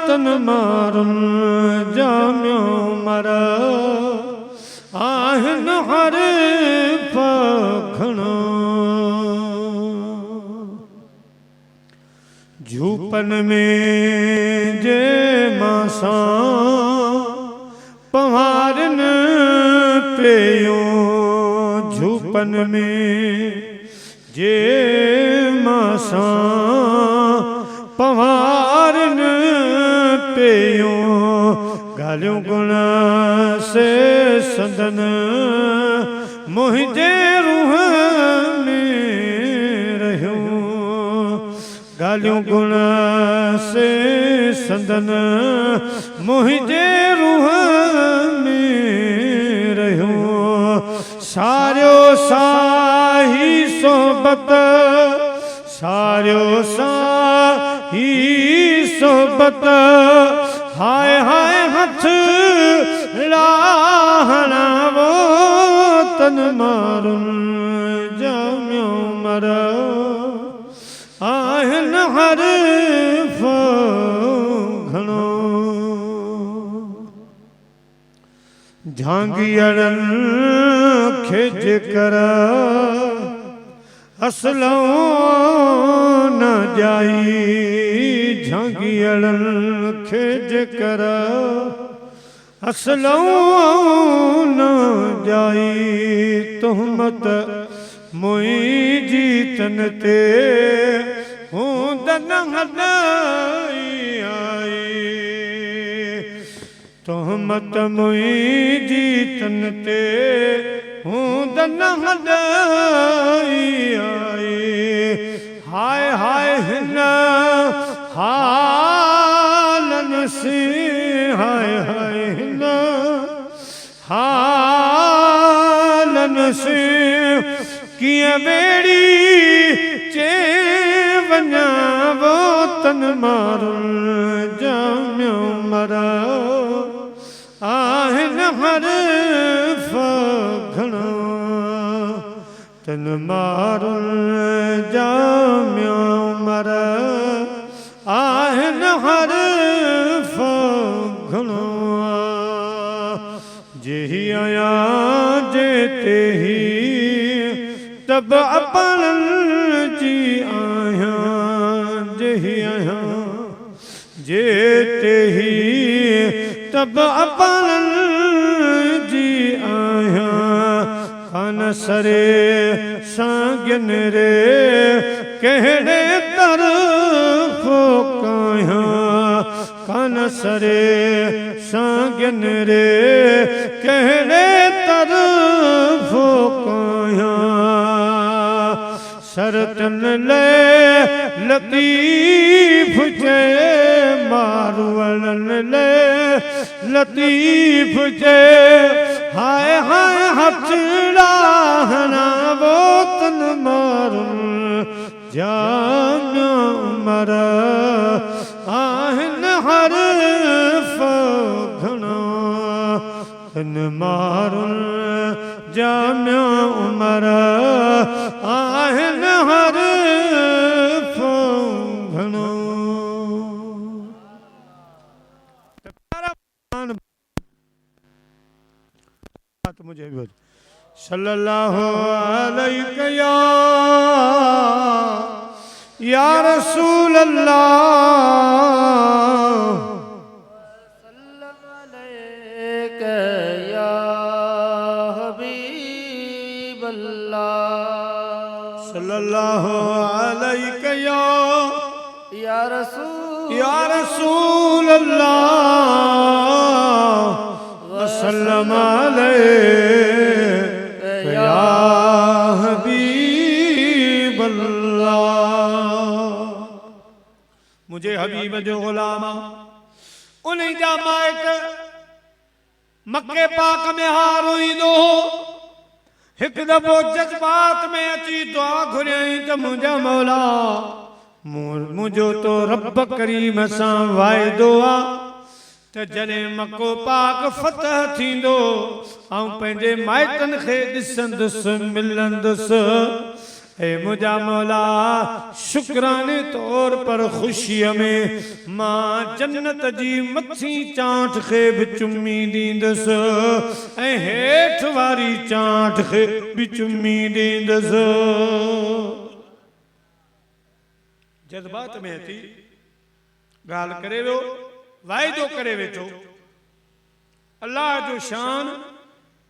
तन मारुनि जामियो मर आहिनि हर घणा झूपन में जे मासां पवारनि पियो झूपन में जे मासां पवारनि पियो ॻाल्हियूं गुण से संदन मुंहिंजे रूह में रहियूं ॻाल्हियूं गुण से संदन मुंहिंजे रूह में रहियूं सारियो साही सोबत सारियो साही सोबत हाय हाय हथ लाहणा वो तन मारुनि जामियो मर आहिनि हर घणो झांगियड़नि खे जेकर असलऊं न जाई झांगियड़नि खे जेकर असलऊं न जाई तुहमत मुंहिंजी तन ते हूंदन हॾाई आई तुहमत मुंहिंजी तन ते हूंदन हॾाई आई हाय हाय हिन हालनि से हाय हाय हिन हालनि से कीअं बेड़ी चे वञा वो तन मारुनि जामियो मर आहिनि हर घणा तन मारुनि जामियो मर आहिनि हर घणा जेही आयां जे तेही तब अपन जी आयां जेही आयां तब अपन जी आया खान सरे सांगन रे कहने तरफ काया खान सरे सांगन रे कहने तरफ काया सरतन ले लतीफ जे मारवलन ले लतीफ जे हाय हाय हथड़ाहना वो तन मारुन जाम उमर आहन हर फघना तन मारुन जाम उमर आहन हर फघना मुझे भी सल्लल्लाहु अलैहि या रसूल अल्लाह सल्लम अलैका या हबीब अल्लाह सल्लल्लाहु अलैहि या रसूल अल्लाह वसल्लम अलैका या हबीब अल्लाह मुझे हबीब जो गुलामा उन्हीं जा माइट मक्के पाक में हारोई दो एक दफो जज्बात में अची दुआ घुरियई त मुंहिंजा मौला मुझो तो रब करीम सां वाइदो आ त जॾहिं मक्को पाक फतह थींदो ऐं पंहिंजे माइटनि खे ॾिसंदुसि मिलंदुसि ए मुझा मौला शुक्राने तौर पर खुशीअ में मां जन्नत जी मथी चांठ खे बि चुमी ॾींदुसि ऐं हेठि वारी चांठ खे बि चुमी ॾींदुसि जज्बात में अची ॻाल्हि करे वियो वाइदो करे वेठो अल्लाह जो शान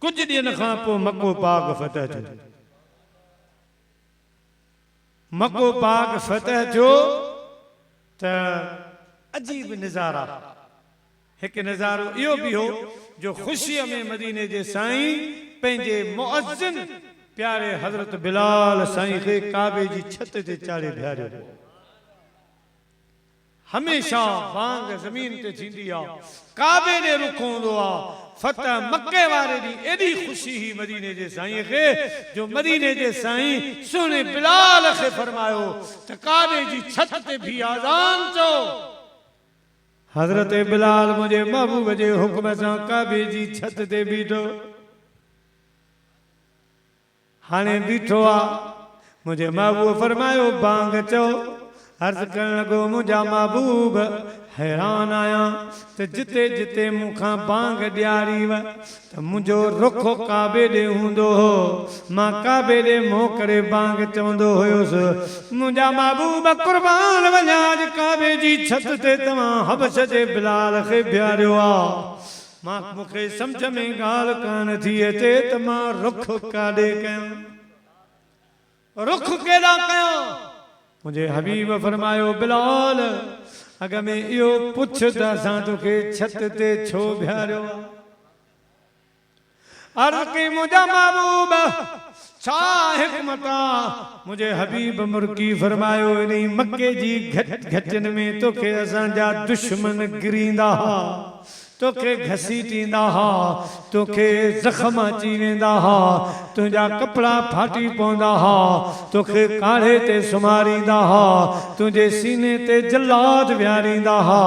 कुछ ॾींहंनि खां पोइ मक्को पाक फतह थियो मक्को पाक फतह थियो त अजीब नज़ारा हिकु नज़ारो इहो बि हो जो ख़ुशीअ में मदीने जे साईं पंहिंजे मुअज्जिन प्यारे हज़रत बिलाल साईं खे काबे जी छत ते चाढ़े बीहारियो हमेशा बांग ज़मीन ते थींदी आ काबे ॾे रुख हूंदो आ फतह मक्के वारे ॾींहुं एॾी ख़ुशी ही मदीने जे साईं खे जो मदीने जे साईं सुहिणे बिलाल खे फरमायो त काबे जी छत ते भी आज़ान चओ हज़रत बिलाल मुंहिंजे महबूब जे हुक्म सां काबे जी छत ते बीठो हाणे बीठो आ मुंहिंजे महबूब फरमायो बांग चओ अर्ज करण लॻो मुंहिंजा महबूब हैरान आया त जिते जिते मूंखां बांग ॾियारी व त मुंहिंजो रुख काबे ॾे हूंदो हो मां काबे ॾे मुंहुं करे बांग चवंदो हुयुसि मुंहिंजा महबूब क़ुर्बान वञा अॼु काबे जी छत ते तव्हां हबश जे बिलाल खे बीहारियो आहे मां मूंखे सम्झ में ॻाल्हि कान थी अचे त मां रुख काॾे कयां रुख केॾा कयां मुझे हबीब फरमायो बिलाल अग में इहो पुछ त असां तोखे छत ते छो बीहारियो अर्ज़ कई मुंहिंजा महबूब छा हिकमत आहे मुंहिंजे हबीब मुर्की फरमायो इन मक्के जी घचनि में तोखे असांजा दुश्मन गिरींदा हा तोखे घसीटींदा हा तोखे ज़ख़्म अची वेंदा हा तुंहिंजा कपिड़ा फाटी पवंदा हा तोखे काढ़े ते सुम्हारींदा हा तुंहिंजे सीने ते जलाद विहारींदा हा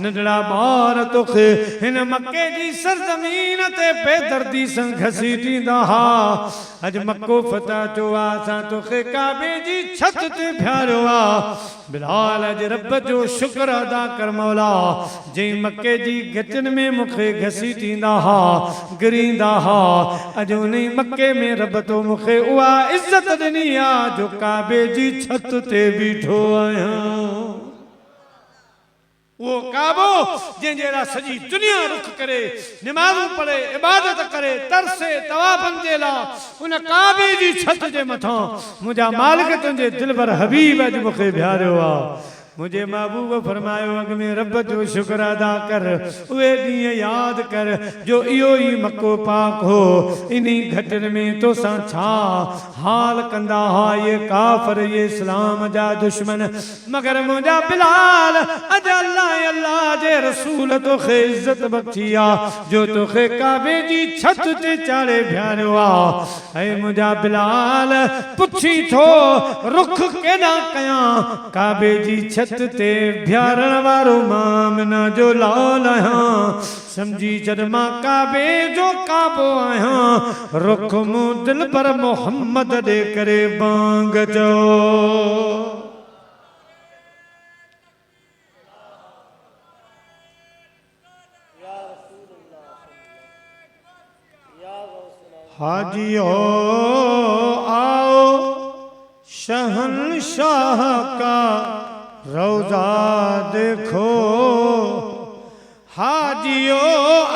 नंढड़ा ॿार तोखे हिन मक्के जी सरज़मीन ते बेदर्दी सां घसीटींदा हा अॼु मक्को फतह थियो आहे असां तोखे काबे जी छत ते बीहारियो आहे बिलाल अॼु रब जो शुक्र अदा कर मौला जंहिं मक्के जी घचनि में मूंखे घसीटींदा हा गिरींदा हा अॼु उन मक्के में रब तो मूंखे उहा इज़त ॾिनी आहे जो काबे जी छत ते बीठो आहियां वो काबो जंहिंजेड़ा सॼी दुनिया रुख करे नमाज़ूं पढ़े इबादत करे तरसे तवाफ़नि जे लाइ उन काबे जी छत जे मथां मुंहिंजा मालिक तुंहिंजे दिलबर हबीब अॼु मूंखे बिहारियो आहे मुझे महबूब फरमायो अग में रब जो शुक्र अदा कर उहे ॾींहं याद कर जो इहो ई मको पाक हो इन्ही घटन में तो सा छा हाल कंदा हा ये काफर ये इस्लाम जा दुश्मन मगर मुंहिंजा बिलाल अज अल्लाह अल्लाह जे रसूल तोखे इज्जत बख्शी आ जो तोखे काबे जी छत ते चाढ़े बिहारियो आ ऐ मुंहिंजा बिलाल पुछी थो रुख केॾां कयां काबे जी छत ते बिहारण वारो मामना जो लाल आहियां समझी जॾ मां काबे जो काबो आहियां रुख मूं दिल पर मोहम्मद ॾे करे बांग जो हाजियो आओ शहंशाह का रोजा देखो हाजियो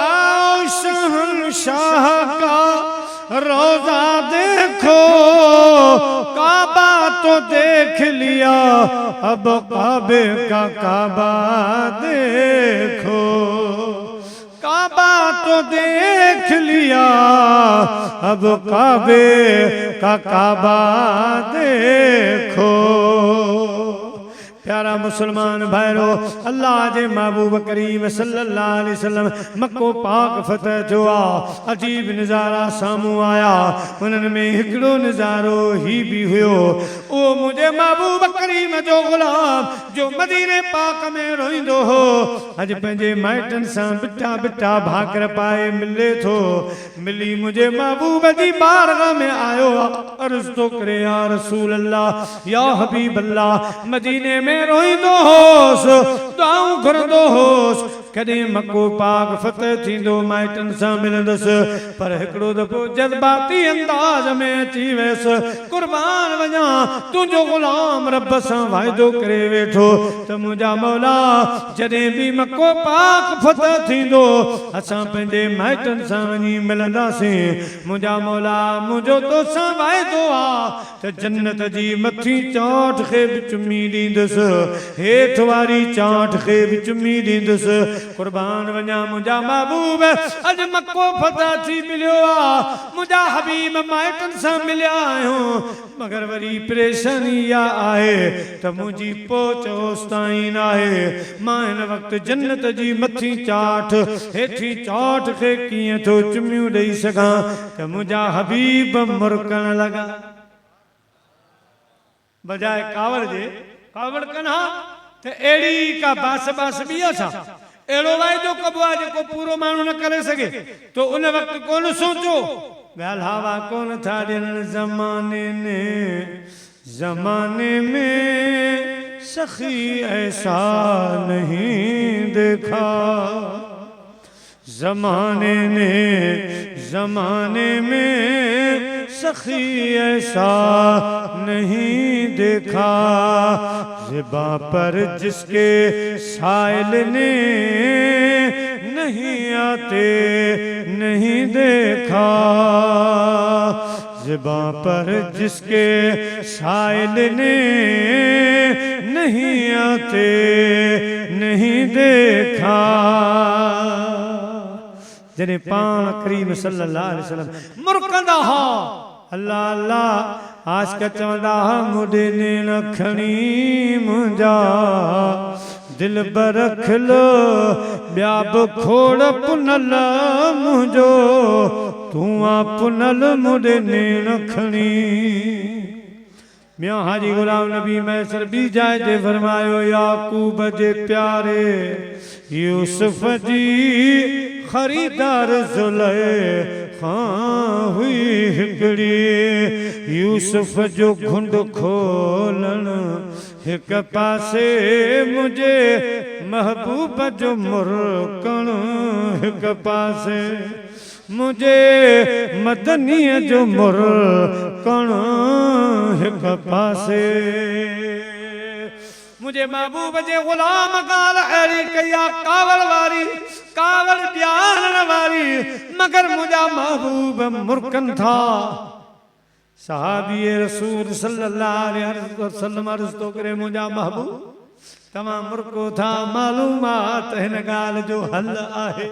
आओ शहंशाह का रोजा देखो काबा तो देख लिया अब काबे का काबा देखो काबा तो देख लिया अब काबे का काबा देखो प्यारा मुसलमान भाइरो अल्लाह जे महबूब करीम सल्लल्लाहु अलैहि वसल्लम मक्को पाक फतह जो आ अजीब नज़ारा सामू आया उन्हनि में हिकिड़ो नज़ारो ही भी हुयो ओ मुझे महबूब करीम जो गुलाम जो मदीने पाक में रोईंदो हो अज पंहिंजे माइटनि सां बिटा बिटा भाकर पाए मिले थो मिली मुझे महबूब जी बारगाह में आयो अर्ज़ तो करे या रसूल अल्लाह या हबीब अल्लाह मदीने में रोईंदो होस दुआऊं घुरंदो होस कॾहिं मको पाक फतह थींदो माइटनि सां मिलंदुसि पर हिकिड़ो दफ़ो जज़्बाती अंदाज़ में अची वियसि कुर्बान वञा तुंहिंजो गुलाम रब सां वाइदो करे वेठो त मुंहिंजा मौला जॾहिं बि मको पाक फतह थींदो असां पंहिंजे माइटनि सां वञी मिलंदासीं मुंहिंजा मौला मुंहिंजो तोसां वाइदो आहे त जन्नत जी मथी चोट खे बि चुमी ॾींदुसि हेठि वारी चाट खे बि चुमी ॾींदुसि कुर्बान वञा मुंहिंजा महबूब अॼु मको फतह थी मिलियो आहे मुंहिंजा हबीब माइटनि सां मिलिया आहियूं मगर वरी परेशानी इहा आहे त मुंहिंजी पहुच होसि ताईं न आहे मां हिन वक़्तु जन्नत जी मथी चाट हेठी चाट खे कीअं थो चुमियूं ॾेई सघां त मुंहिंजा हबीब मुरकण लॻा बजाए कावड़ जे कावड़ कन्हा त अहिड़ी का बास बास बि छा अहिड़ो वाइदो कबो आहे जेको पूरो माण्हू न करे सघे तो उन वक़्तु कोन सोचो ॻाल्हावा कोन था ॾियनि ज़माने में सखी ऐसा नहीं देखा ज़माने में सखी ऐसा नहीं देखा ज़िबा पर जिसके साइल ने नहीं आते नहीं देखा ज़िबा पर जिसके साइल ने नहीं आते नहीं देखा जने पाण करीम सल्लल्लाहु अलैहि वसल्लम मुरकंदा हा अल्लाह अल्लाह आशिक चवंदा हा मुॾे नेण खणी मुंहिंजा दिल बर खिलो ॿिया बि खोड़ पुनल मुंहिंजो तूं आ पुनल मुॾे नेण खणी मियां हाजी गुलाम नबी मैसर बी जाए ते फरमायो याकूब जे प्यारे यूसुफ जी खरीदार ज़ुलैखा हुई हिकिड़ी यूसुफ जो घुंड खोलण हिक पासे मुझे महबूब जो मुरकण हिक पासे मुझे मदनीअ जो मुरकण हिक पासे मुझे महबूब जे गुलाम गाल अड़ी कया कावल वारी कावल ध्यान वारी मगर मुझा महबूब मुर्कन था सहाबी रसूल सल्लल्लाहु अलैहि वसल्लम अर्ज़ तो करे मुझा महबूब तमाम मुर्को था मालूमात हिन गाल जो हल आहे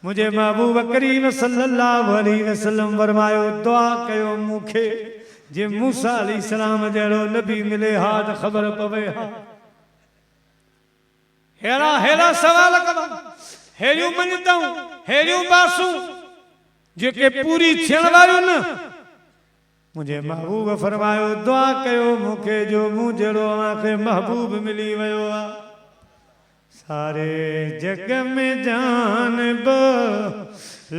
मुझे महबूब करीम सल्लल्लाहु अलैहि वसल्लम फरमायो दुआ कयो मुखे जे मूसा अलैहिस्सलाम जड़ो नबी मिले हा त खबर पवे हा हेरा हेरा सवाल करो हेरियूं मञताऊं हेरियूं बासूं जेके पूरी थियण वारियूं न मुझे महबूब फरमायो दुआ कयो मुखे जो मूं जड़ो आखे महबूब मिली वयो आ सारे जग में जान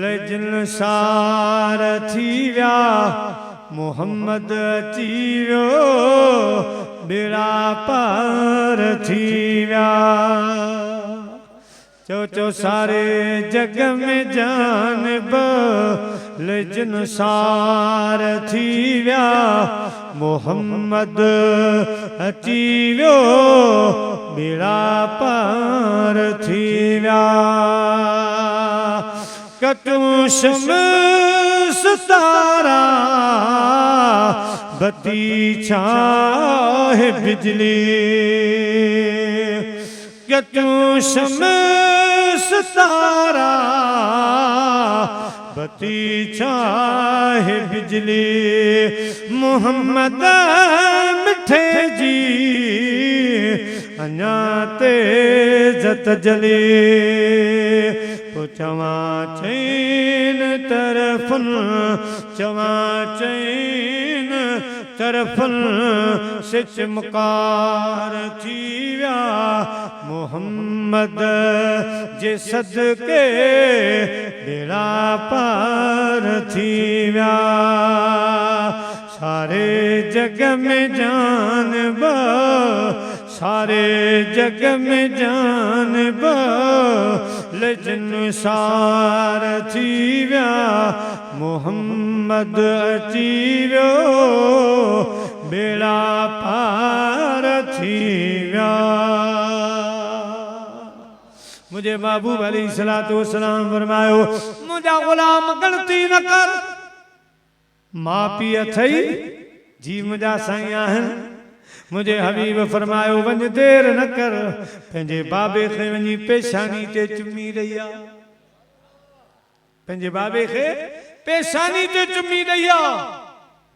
लजन सार थी व्या मोहम्मद अची वियो बेड़ा पार थी व्या चो सारे जग में जान लजन सार थी व्या मोहम्मद अची वियो बेड़ा पार थी व्या कटूं शम्स तारा बती छाहे बिजली कटूं शम्स तारा बती छाहे बिजली मोहम्मद मिठे जी अञा तेज तजली चवा चैन तरफन चवा चैन तरफन से चमकार थी व्या मोहम्मद जे सदके बेड़ा पार थी व्या सारे जग में जान सारे जग में जान लजन सार थी व्या मोहम्मद अची वियो बेड़ा पार थी व्या मुझे महबूब अलैहिस्सलातु वस्सलाम फरमायो मुझा गुलाम गलती न कर मां पी अथई जी मुझा साईं आहिनि मुझे हबीब फरमायो वञ देर न कर पंहिंजे बाबे खे वञी पेशानी ते चुमी रही आ पंहिंजे बाबे खे पेशानी ते चुमी रही आ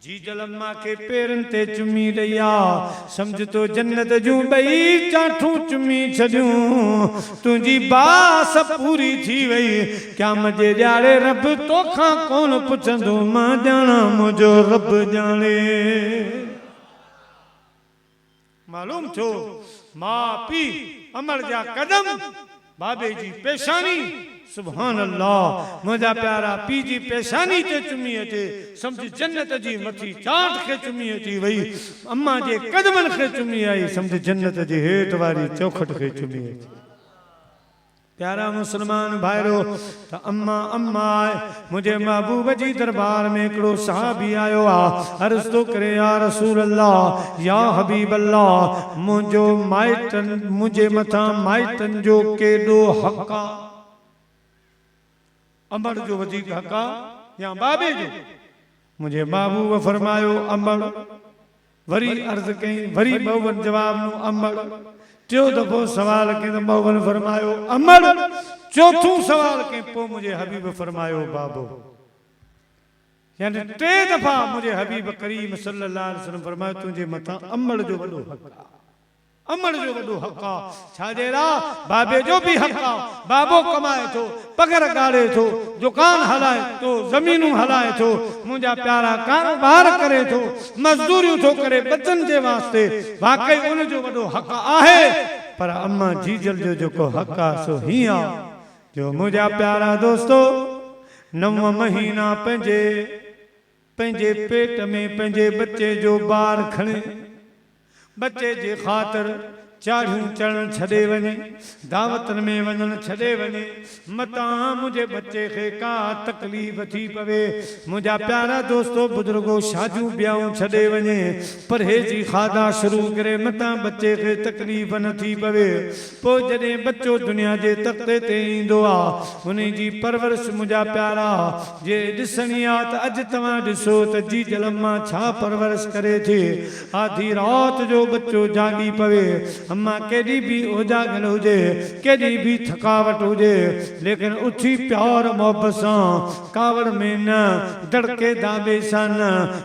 जी जलम्मा के पेरन ते चुमी रही आ समझ तो जन्नत जूं बई चाठूं चुमी छॾियूं तुंहिंजी बास पूरी थी वई क्या मजे ॼाणे रब तोखां कोन पुछंदो मां ॼाणा मुंहिंजो रब ॼाणे मालूम छो मां पी अमर जा कदम बाबे जी पेशानी सुभान अल्लाह मुझा प्यारा पी जी पेशानी ते चुमी अचे समझ जन्नत जी मथी चाट के चुमी अची वई अम्मा जे कदमन के चुमी आई समझ जन्नत जी हेठ वारी चौखट के चुमी अची प्यारा मुसलमान भाईरो त अम्मा अम्मा मुझे महबूब जी दरबार में एकड़ो सहाबी आयो आ अर्ज़ तो करे या रसूल अल्लाह या हबीब अल्लाह मुझो माइटन मुझे मथा माइटन जो केडो हक़ आ अमर जो वधीक हक़ आ या बाबे जो मुझे महबूब फरमायो अमर वरी अर्ज़ कई वरी बहुवन जवाब नु अमर टियों दफो सवाल के तो मौगन फरमायो अमर चौथों सवाल के पो मुझे हबीब फरमायो बाबो यानी टे दफा मुझे हबीब करीम सल्लल्लाहु अलैहि वसल्लम फरमायो तुझे मथा अमर जो वडो हक़ अमर जो वडो हक़ छाजेरा बाबे जो भी हक़ बाबो कमाए थो पगर गाड़े थो दुकान हलाए तो जमीनू हलाए थो मुझा प्यारा कारोबार करे थो मजदूरियूं थो करे बचन जे वास्ते वाकई उन जो वडो हक़ आहे पर अम्मा जीजल जो जो हक़ आ सो ही आ जो मुझा प्यारा दोस्तो 9 महीना पंहिंजे पेट में पंहिंजे बच्चे जो बार खणे बच्चे जे खातिर चाढ़ियूं चढ़ण छॾे वञे, दावतनि में वञण छॾे वञे, मतां मुंहिंजे बच्चे खे का तकलीफ़ थी पवे। मुंहिंजा प्यारा दोस्तो बुज़ुर्गो शादियूं ब्याहूं छॾे वञे, परहेज़ी खाधा शुरू करे, मतां बच्चे खे तकलीफ़ न थी पवे। पोइ जॾहिं बच्चो दुनिया जे तख़्ते ते ईंदो आहे, उन जी परवरिश मुंहिंजा प्यारा जे ॾिसणी आहे त अॼु तव्हां ॾिसो त जीजल अम्मा छा परवरिश करे थी। आधी राति जो बच्चो जागी पवे, अम्मा केॾी बि उजागल हुजे, केॾी बि थकावट हुजे, लेकिन उथी प्यार मोहब्बत सां, कावड़ में न, दड़के दाबे सां न,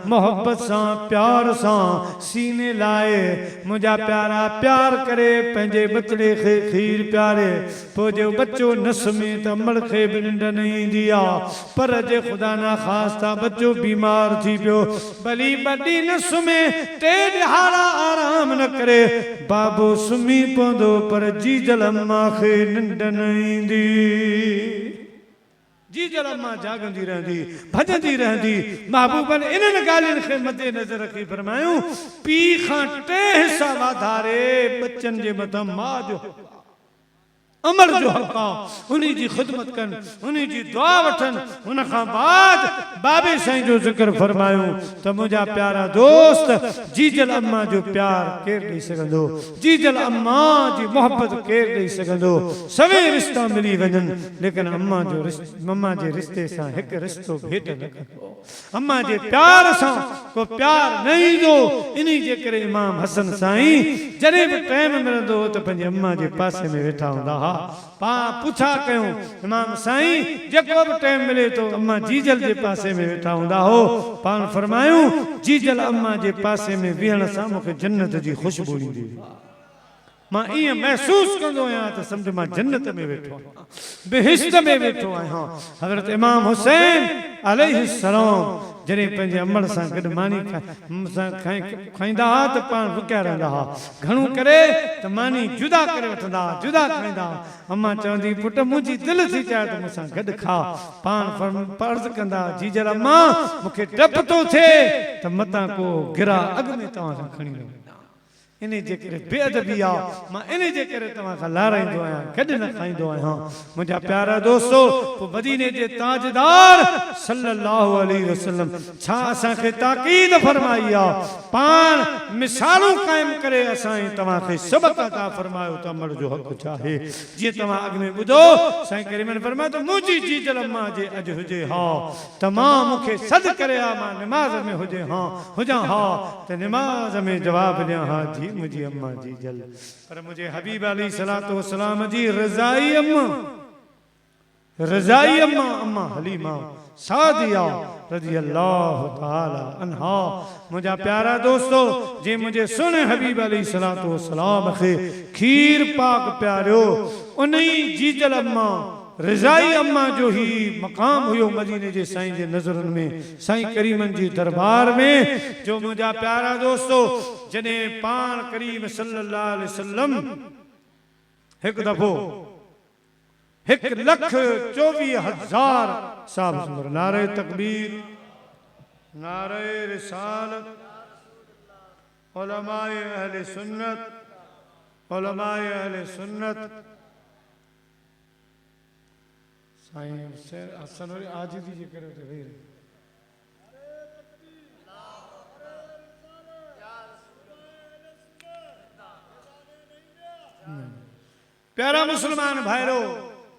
मोहब्बत सां प्यार सां सीने लाए मुंहिंजा प्यारा प्यार करे पंहिंजे बचड़े खे खीर प्यारे। पोइ जो बच्चो नस में त अमड़ खे बि निंड न ईंदी आहे, पर जे ख़ुदा ना ख़ास्ता बच्चो बीमार थी पियो, भली ॿ ॾींहं न सुम्हे, 3 ॾिहाड़ा आराम न करे, बाबो सुम्ही पवंदो, पर जीजल अम्मा खे निंड न ईंदी। जीजल अम्मा जागंदी रहंदी, भॼंदी रहंदी। महबूबन इन्हनि ॻाल्हियुनि खे मदे नज़र रखी फरमायूं, पीउ खां 3 हिसा वाधारे बच्चनि जे मथां माउ जो अमर जो हक़ आहे, उन्ही जी ख़िदमत कनि, उन्ही जी दुआ वठनि। उन खां बाद बाबे साईं जो ज़िक्र फरमायूं त मुंहिंजा प्यारा दोस्त, जीजल अम्मा जो प्यार केरु ॾेई सघंदो, जीजल अम्मा जी मोहब्बत केरु ॾेई सघंदो। सभई रिश्ता मिली वञनि, लेकिन अम्मा जो मम्मा जे रिश्ते सां हिकु रिश्तो भेट न कंदो, अम्मा जे प्यार सां को प्यार न ईंदो। इन्ही जे करे इमाम हसन साईं जॾहिं बि टाइम मिलंदो त पंहिंजी अम्मा जे पासे में वेठा हूंदा हा। पुछा कयूं इमाम साईं, जेको बि टाइम मिले तो अम्मा जीजल जे पासे में वेठा हूंदा हो। पाण फरमायूं, जीजल अम्मा जे पासे में विहण सां मूंखे जन्नत जी ख़ुशबू ईंदी। मां ईअं महसूस कंदो आहियां त सम्झ मां जन्नत में वेठो आहियां, बेहिश्त में वेठो आहियां। हज़रत इमाम हुसैन अलैहिस्सलाम जॾहिं पंहिंजे अमड़ सां गॾु मानी खाईंदा हुआ त पाण रुकिया रहंदा हुआ, घणो करे त मानी जुदा करे वठंदा, जुदा खाईंदा। अम्मा चवंदी, पुट मुंहिंजी दिलि थी चाहे त मूंसां गॾु खा। पाण अर्ज़ कंदा, जीजल अम्मा मूंखे डपु थो थिए त मतां को गिरा अॻु में तव्हां सां खणी वञे। इन जे करे बेअदबी आहे, मां इन जे करे तव्हां खां लाराईंदो आहियां, गॾु न खाईंदो आहियां। मुंहिंजा प्यारा दोस्तो, पोइ मदीने जे ताजदार सल्लल्लाहु अलैहि वसल्लम छा असांखे ताक़ीद फरमाई आहे, पाण मिसालूं क़ाइमु करे असां तव्हांखे सबक़ अता फरमायो त अमर जो हक़ छा आहे। जीअं तव्हां अॻु में ॿुधो, साईं करीमन फरमायो त मुंहिंजी जीजल अम्मा जे अॼु हुजे हा त मां मूंखे सद करे आ, मां निमाज़ में हुजे हा हुजां हा त निमाज़ में जवाबु ॾियां हा जी मुझे अम्मा जी जल। पर मुझे हबीब अलैहि सलातो वसलाम जी रज़ाई अम्मा, रज़ाई अम्मा, अम्मा हलीमा सादिया रज़ियल्लाहु ताला अन्हा। मुझा प्यारा दोस्तों, जे मुझे सुने हबीब अलैहि सलातो वसलाम खे खीर पाक प्यारियो, उन्हीं जीजल अम्मा रज़ाई अम्मा जो ही मकाम हुयो मदीने जे साईं जे नज़रनि में, साईं करीमन जी दरबार में। जो मुझा प्यारा दोस्तों, जॾहिं पाण करीम सल्लल्लाहु अलैहि वसल्लम हिकु दफ़ो 1,24,000 साहब नारे तकबीर, नारे रिसालत, उलमाए अहले सुन्नत, उलमाए अहले सुन्नत। साईं हसन आजिज़ी जे करे ते वेही रहे। प्यारा मुसलमान भाइरो,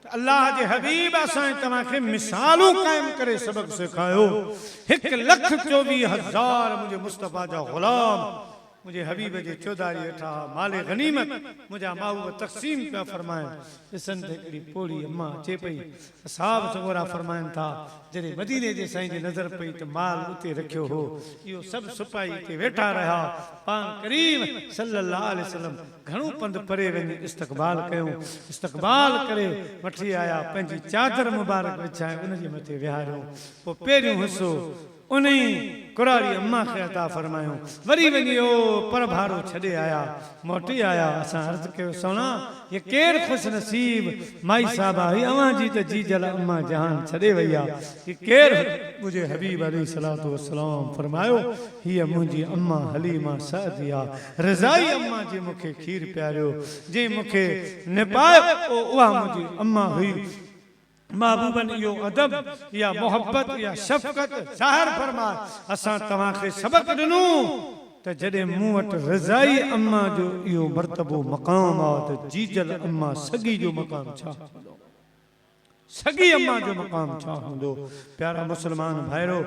अल्लाह जे हबीब असां तव्हांखे मिसालूं क़ाइमु करे सबक़ सिखायो। 1,24,000 मुंहिंजे मुस्तफ़ा जा ग़ुलाम मुझे हबीब जे चौधारी वेठा, माले गनीमत मुझा महबूब तक़सीम पिया फरमाइनि। ॾिसनि त हिकिड़ी पोड़ी अम्मा अचे पई, असहाब सगोरा फरमाइनि था, जॾहिं मदीने जे साईं जी नज़र पई त माल उते रखियो हो, इहो सभु सिपाही हिते वेठा रहिया। पाण करीम सल्लल्लाहु अलैहि वसल्लम घणो पंधु परे वञी इस्तक़बाल कयूं, इस्तक़बाल करे वठी आया, पंहिंजी चादर मुबारक विछाए उनजे मथे विहारियो। पोइ पहिरियों हिसो उन्हीं कुरारी अम्मा खे अता फरमायो वरी वञी पर भारो छॾे आया मोटी आया असां अर्ज़ कयो सोना ये केर खुश नसीब माई साहबा ही अवां जी त जीजल अम्मा जहान छॾे वई आहे ये केर मुझे हबीब अलैहिस्सलातु वस्सलाम फरमायो हीअ मुंहिंजी अम्मा हलीमा सअदिया रज़ाई अम्मा जी मूंखे खीर पियारियो जे मूंखे निपायो उहा मुंहिंजी अम्मा हुई महबूबन यो अदब या मोहब्बत या शफ़क़त ज़ाहिर फरमा असां तव्हांखे सबक ॾिनो त जॾहिं मूं वटि रज़ाई अम्मा जो इहो मर्तबो मक़ाम आहे त जीजल अम्मा सगी जो मक़ाम छा हूंदो सगी अम्मा जो मक़ाम छा हूंदो प्यारा मुस्लमान भाइरो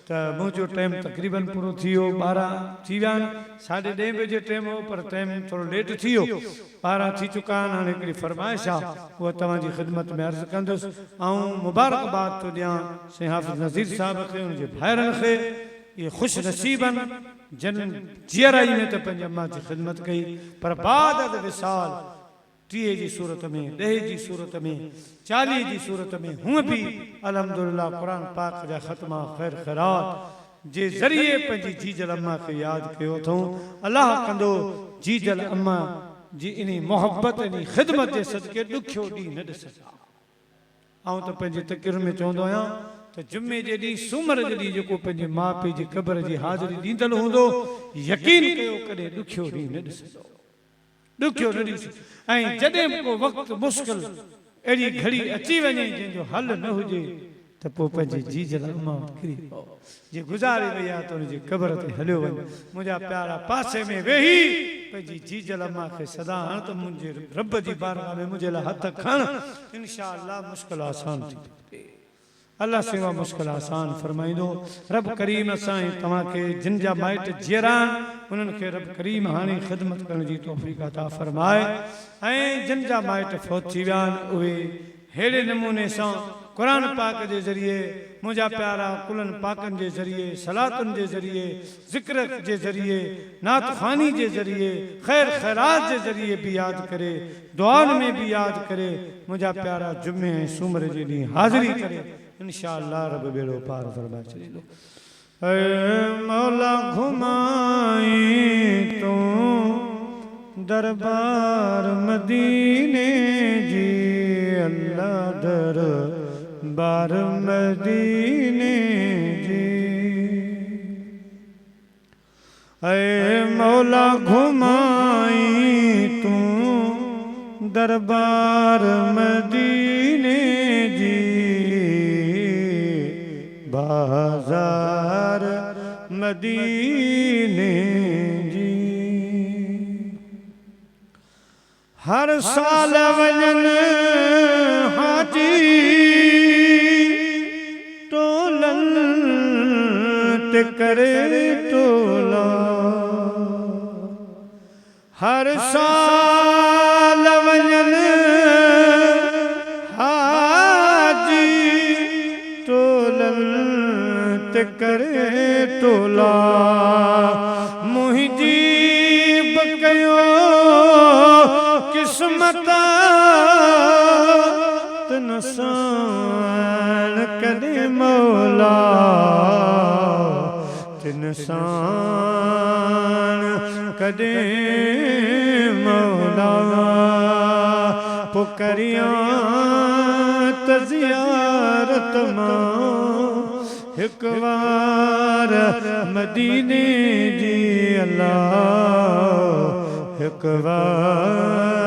त मुंहिंजो टाइम तक़रीबन पूरो थी वियो 12 थी विया आहिनि 10:30 बजे टाइम हो पर टाइम थोरो लेट थी वियो 12 थी चुका आहिनि हाणे हिकिड़ी फरमाइश आहे उहा तव्हांजी ख़िदमत में अर्ज़ु कंदुसि ऐं मुबारकबाद थो ॾियां साईं हाफ़िज़ नज़ीर साहिब खे उनजे भाइरनि खे ये ख़ुशि नसीब आहिनि जन जीअराई में त पंहिंजी अम्मा जी ख़िदमत कई पर बाद विसाल 30 जी सूरत में 10 जी सूरत में 40 जी सूरत में हूं भी अल्हम्दुलिल्लाह कुरान पाक जा ख़त्मा खैर खैरात जे ज़रिए पंहिंजी जीजल अम्मा खे यादि कयो अथऊं अल्लाह कंदो जीजल अम्मा जी इन मोहब्बत इन ख़िदमत जे सदके ॾुखियो ॾींहुं न ॾिसंदा ऐं त पंहिंजी तक़रीर में चवंदो आहियां त जुमे जे ॾींहुं सूमर जे ॾींहुं जेको पंहिंजे माउ पीउ जी क़ब्र जी हाज़िरी ॾींदल हूंदो यकीन कयो कॾहिं ॾुखियो ॾींहुं न ॾिसंदो ॾुखियो न ॾिस ऐं जॾहिं को वक़्तु मुश्किल अहिड़ी घड़ी अची वञे जंहिंजो हल न हुजे त पोइ पंहिंजी जीजल अम्मा किरी पओ जे गुज़ारे वई आहे त हुनजी क़ब्र ते हलियो वञ मुंहिंजा प्यारा पासे में वेही पंहिंजी जीजल अम्मा खे सदा हण त मुंहिंजे रब जी बारगाह में मुंहिंजे लाइ हथ खण इंशा अल्लाह मुश्किल आसान थी अल्लाह सेवा मुश्किल आसान फरमाईंदो रब करीम असां तव्हांखे जिन जा माइट जीअरा उन्हनि खे रब करीम हाणे ख़िदमत करण जी तौफ़ीक़ अता फरमाए ऐं जिन जा माइट फौत थी विया आहिनि उहे अहिड़े नमूने सां क़ुरान पाक जे ज़रिए मुंहिंजा प्यारा कुलनि पाकनि जे ज़रिए सलातुनि जे ज़रिए ज़िक्र जे ज़रिए नात ख़ानी जे ज़रिए ख़ैर ख़ैरात जे ज़रिए बि यादि करे दुआनि में बि यादि करे मुंहिंजा प्यारा जुमे ऐं सूमर जे ॾींहुं हाज़िरी करे इंशाअल्लाह रब बेड़ो पार फरमाए छॾींदो ऐ मौला घुमाई तूं दरबार मदीने जी अल्लाह दरबार मदीने जी ऐ मौला घुमाई तूं दरबार मदीने जी बाजार मदीने जी हर साल वजन हाजी टोलन ते करे टोला हर साल वजन हाजी टोलन ते करे टोला मुंहिंजी बकयो किस्मत तनसान कदे मौला तनसान कदे मौला पुकरियां त ज़ियारत मां एक बार मदीने जी अल्लाह एक बार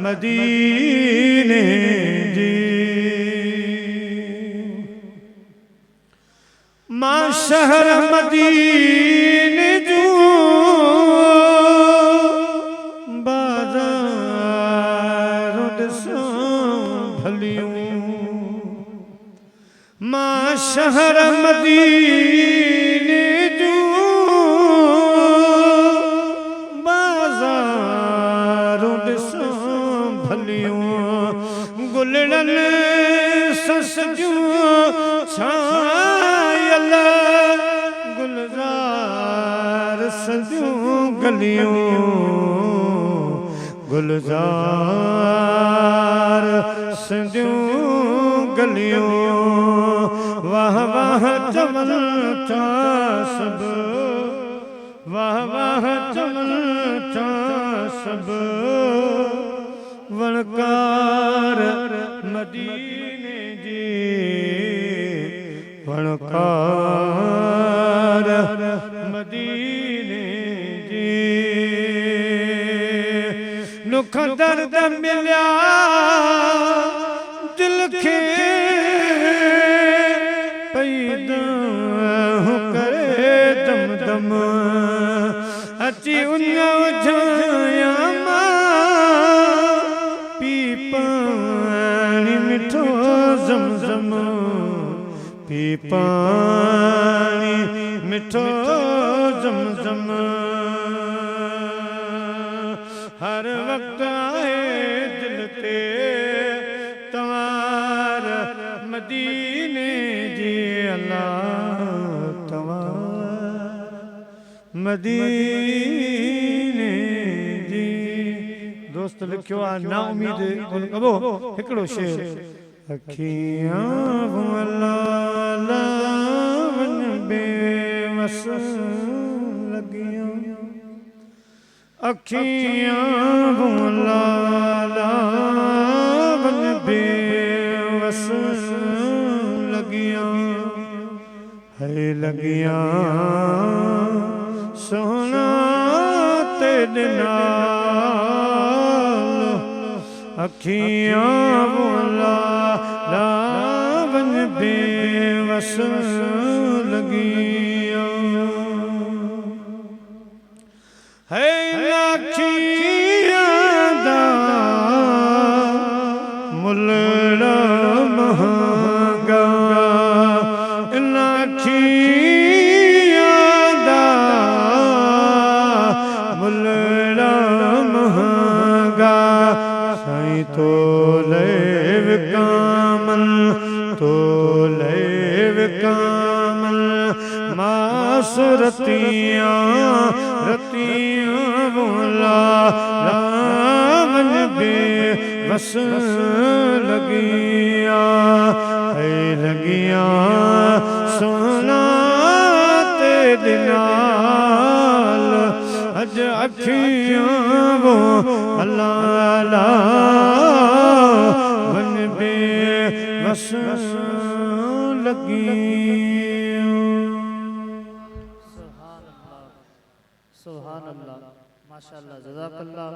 मदीने जी मां शहर मदीने जो बाज़ार ॾिसां भलियूं मां शहर मदीने जो बाज़ार ॾिसां भलियूं गुलड़न ससजूं छायल गुलज़ार सजूं गलियूं गुलज़ार सजूं गलियों वाह वाह चवल था सब वाह वाह चवल था सब वणकार मदीने जी वणकार मदीने जी नुख दर्द मिलिया दिल खे पैदा करे दम दम अची उन उझाया पी पानी मिठो जम जम पी पानी मिठो जम जम हर वक्त आए दिल ते तवार मदीने जी अल्लाह तवार मदीने जी दोस्त लिखियो आ ना उम्मीद कोन कबो हिकड़ो शेर अखियां अल्लाह लावन बेवस लगियां अखियां लावन बेवस लगियां है लगियां सोना तेरे नाल अखियां लावन बेवस लगियां है अखियां दा मुल्ला महंगा अखियां दा मुल्ला महंगा साईं तो लेव कामल तो लेव कामल मासुरतियां रतियां बोला लावन बेवस लगिया है लगिया सोना तेरे नाल अज अखियां वो अल्लाह वन बेवस लगी सुभान अल्लाह माशाअल्लाह जज़ाकल्लाह।